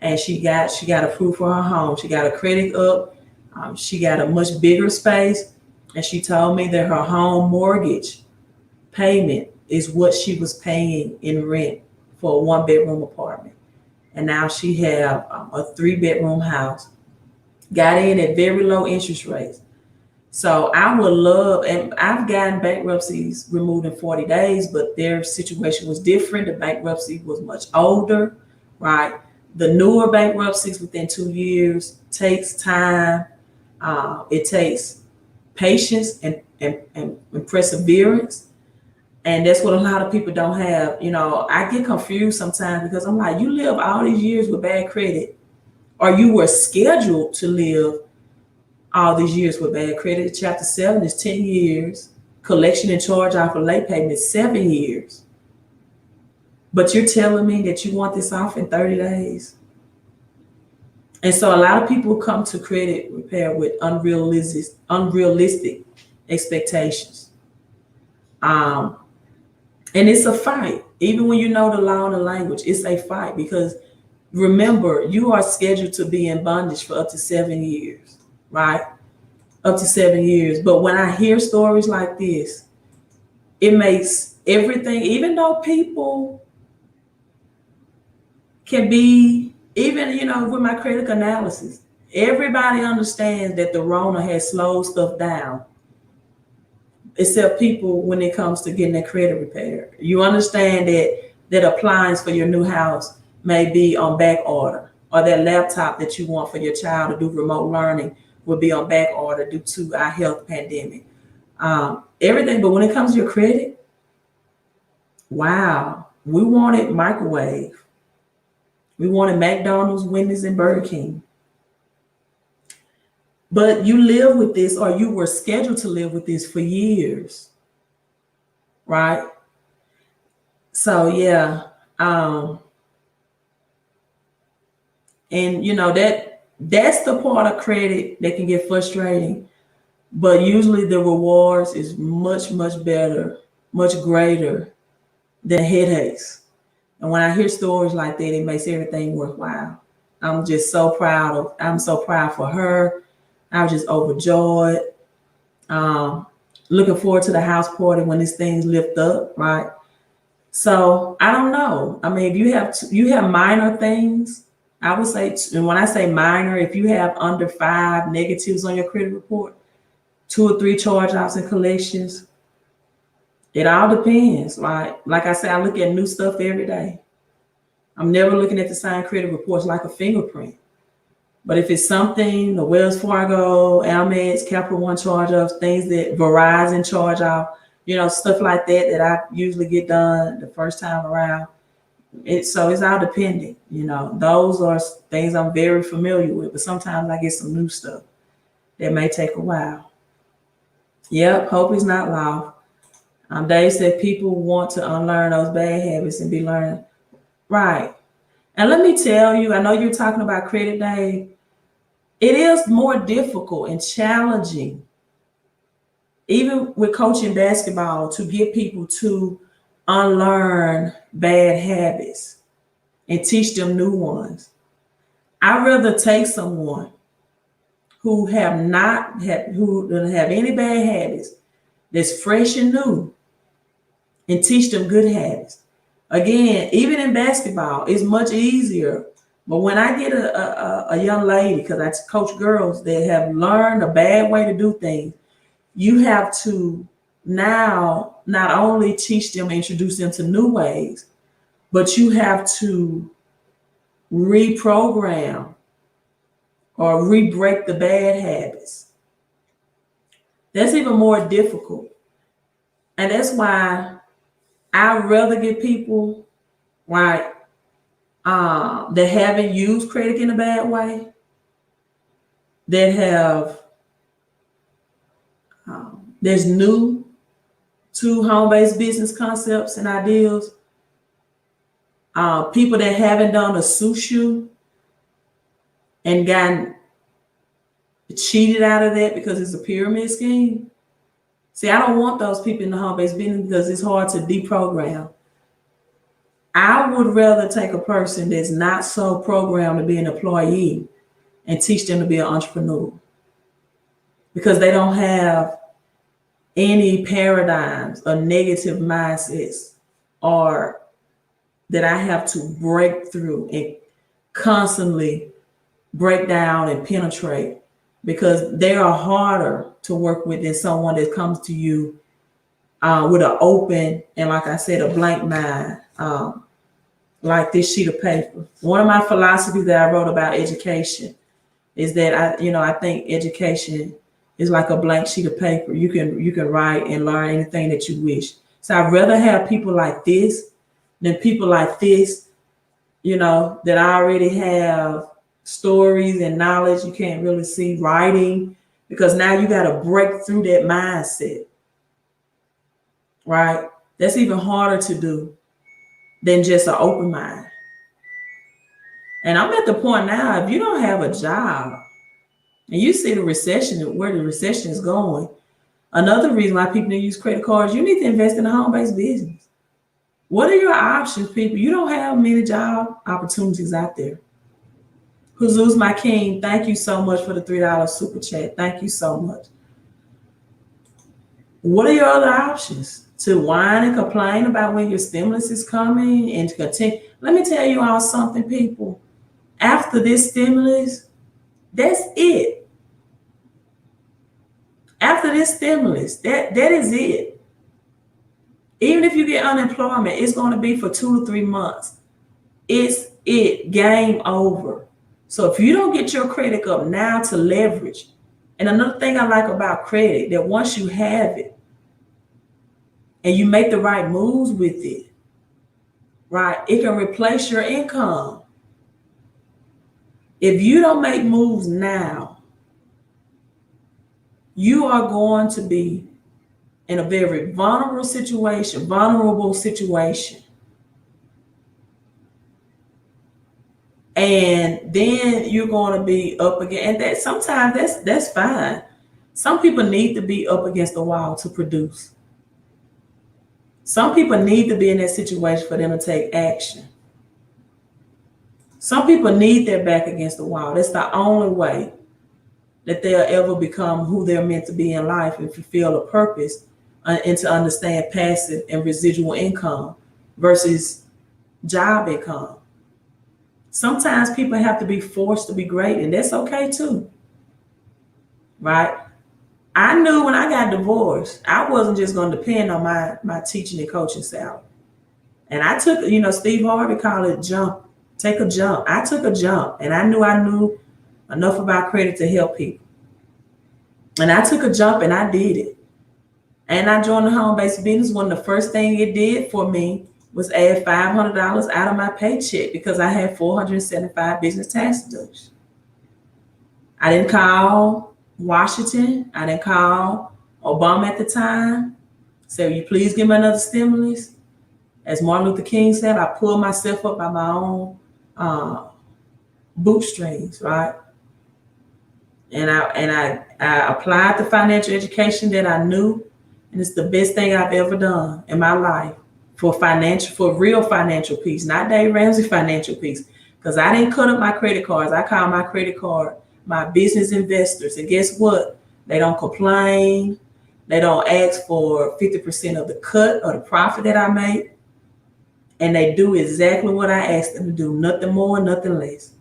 And she got approved for her home. She got her credit up. She got a much bigger space. And she told me that her home mortgage payment is what she was paying in rent for a 1-bedroom apartment. And now she have a 3-bedroom house. Got in at very low interest rates. So I would love, and I've gotten bankruptcies removed in 40 days, but their situation was different. The bankruptcy was much older, right? The newer bankruptcies within 2 years takes time. It takes patience and perseverance. And that's what a lot of people don't have. I get confused sometimes because I'm like, you live all these years with bad credit, or you were scheduled to live all these years with bad credit. Chapter 7 is 10 years. Collection and charge off for late payment 7 years. But you're telling me that you want this off in 30 days. And so a lot of people come to credit repair with unrealistic expectations. And it's a fight. Even when you know the law and the language, it's a fight, because remember, you are scheduled to be in bondage for up to 7 years, right? Up to 7 years. But when I hear stories like this, it makes everything, even though people can be, even, with my critical analysis, everybody understands that the Rona has slowed stuff down, except people when it comes to getting their credit repaired. You understand that appliance for your new house may be on back order, or that laptop that you want for your child to do remote learning will be on back order due to our health pandemic. Everything, but when it comes to your credit, wow, we wanted microwave. We wanted McDonald's, Wendy's, and Burger King. But you live with this, or you were scheduled to live with this for years, right? So yeah, and that's the part of credit that can get frustrating. But usually the rewards is much, much better, much greater than headaches. And when I hear stories like that, it makes everything worthwhile. I'm so proud for her. I was just overjoyed. Looking forward to the house party when these things lift up, right? So I don't know. I mean, if you have minor things, I would say, and when I say minor, if you have under 5 negatives on your credit report, 2 or 3 charge-offs and collections, it all depends, right? Like I said, I look at new stuff every day. I'm never looking at the same credit reports like a fingerprint. But if it's something, the Wells Fargo, Amex, Capital One charge-offs, things that Verizon charge-off, stuff like that I usually get done the first time around, So it's all dependent. Those are things I'm very familiar with, but sometimes I get some new stuff that may take a while. Yep, hope is not lost. Dave said people want to unlearn those bad habits and be learning. Right. And let me tell you, I know you're talking about credit, Dave. It is more difficult and challenging, even with coaching basketball, to get people to unlearn bad habits and teach them new ones. I'd rather take someone who who don't have any bad habits, that's fresh and new, and teach them good habits. Again, even in basketball, it's much easier. But when I get a young lady, because I coach girls that have learned a bad way to do things, you have to now not only teach them, introduce them to new ways, but you have to reprogram or re-break the bad habits. That's even more difficult. And that's why I'd rather get people, right, that haven't used credit in a bad way, that have, there's new to home-based business concepts and ideas, people that haven't done a sushu and gotten cheated out of that because it's a pyramid scheme. See, I don't want those people in the home-based business because it's hard to deprogram. I would rather take a person that's not so programmed to be an employee and teach them to be an entrepreneur, because they don't have any paradigms or negative mindsets or that I have to break through and constantly break down and penetrate, because they are harder to work with than someone that comes to you with an open and, like I said, a blank mind, like this sheet of paper. One of my philosophies that I wrote about education is that I think education is like a blank sheet of paper. You can write and learn anything that you wish. So I'd rather have people like this than people like this, that already have stories and knowledge you can't really see, writing, because now you got to break through that mindset, right? That's even harder to do than just an open mind. And I'm at the point now, if you don't have a job and you see the recession, where the recession is going, another reason why people need to use credit cards, you need to invest in a home-based business. What are your options, people? You don't have many job opportunities out there. Jesus, my king, thank you so much for the $3 super chat. Thank you so much. What are your other options? To whine and complain about when your stimulus is coming and to continue. Let me tell you all something, people. After this stimulus, that's it. After this stimulus, that is it. Even if you get unemployment, it's going to be for 2 to 3 months. It's it. Game over. So if you don't get your credit up now to leverage, and another thing I like about credit, that once you have it and you make the right moves with it, right, it can replace your income. If you don't make moves now, you are going to be in a very vulnerable situation. And then you're going to be up against, and that sometimes that's fine. Some people need to be up against the wall to produce. Some people need to be in that situation for them to take action. Some people need their back against the wall. That's the only way that they'll ever become who they're meant to be in life and fulfill a purpose, and to understand passive and residual income versus job income. Sometimes people have to be forced to be great, and that's okay too, right? I knew when I got divorced, I wasn't just going to depend on my teaching and coaching salary. And I took, Steve Harvey called it jump, take a jump. I took a jump, and I knew enough about credit to help people. And I took a jump and I did it. And I joined the home-based business. One of the first things it did for me was add $500 out of my paycheck because I had 475 business tax deductions. I didn't call Washington. I didn't call Obama at the time. Say, will you please give me another stimulus? As Martin Luther King said, I pulled myself up by my own bootstrings, right? And I applied the financial education that I knew, and it's the best thing I've ever done in my life for real financial peace, not Dave Ramsey financial peace. Because I didn't cut up my credit cards. I call my credit card my business investors. And guess what? They don't complain. They don't ask for 50% of the cut or the profit that I made. And they do exactly what I asked them to do. Nothing more, nothing less.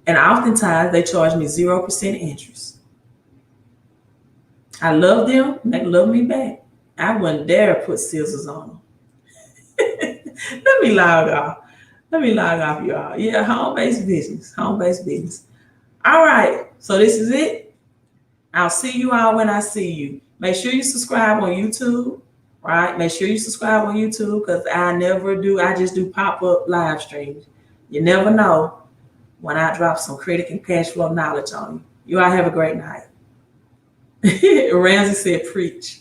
And oftentimes they charge me 0% interest. I love them. They love me back. I wouldn't dare put scissors on them. Let me log off. Y'all. Yeah, home-based business. Home-based business. All right. So this is it. I'll see you all when I see you. Make sure you subscribe on YouTube. Right? Make sure you subscribe on YouTube because I just do pop-up live streams. You never know when I drop some credit and cash flow knowledge on you. You all have a great night. Ramsey said, preach.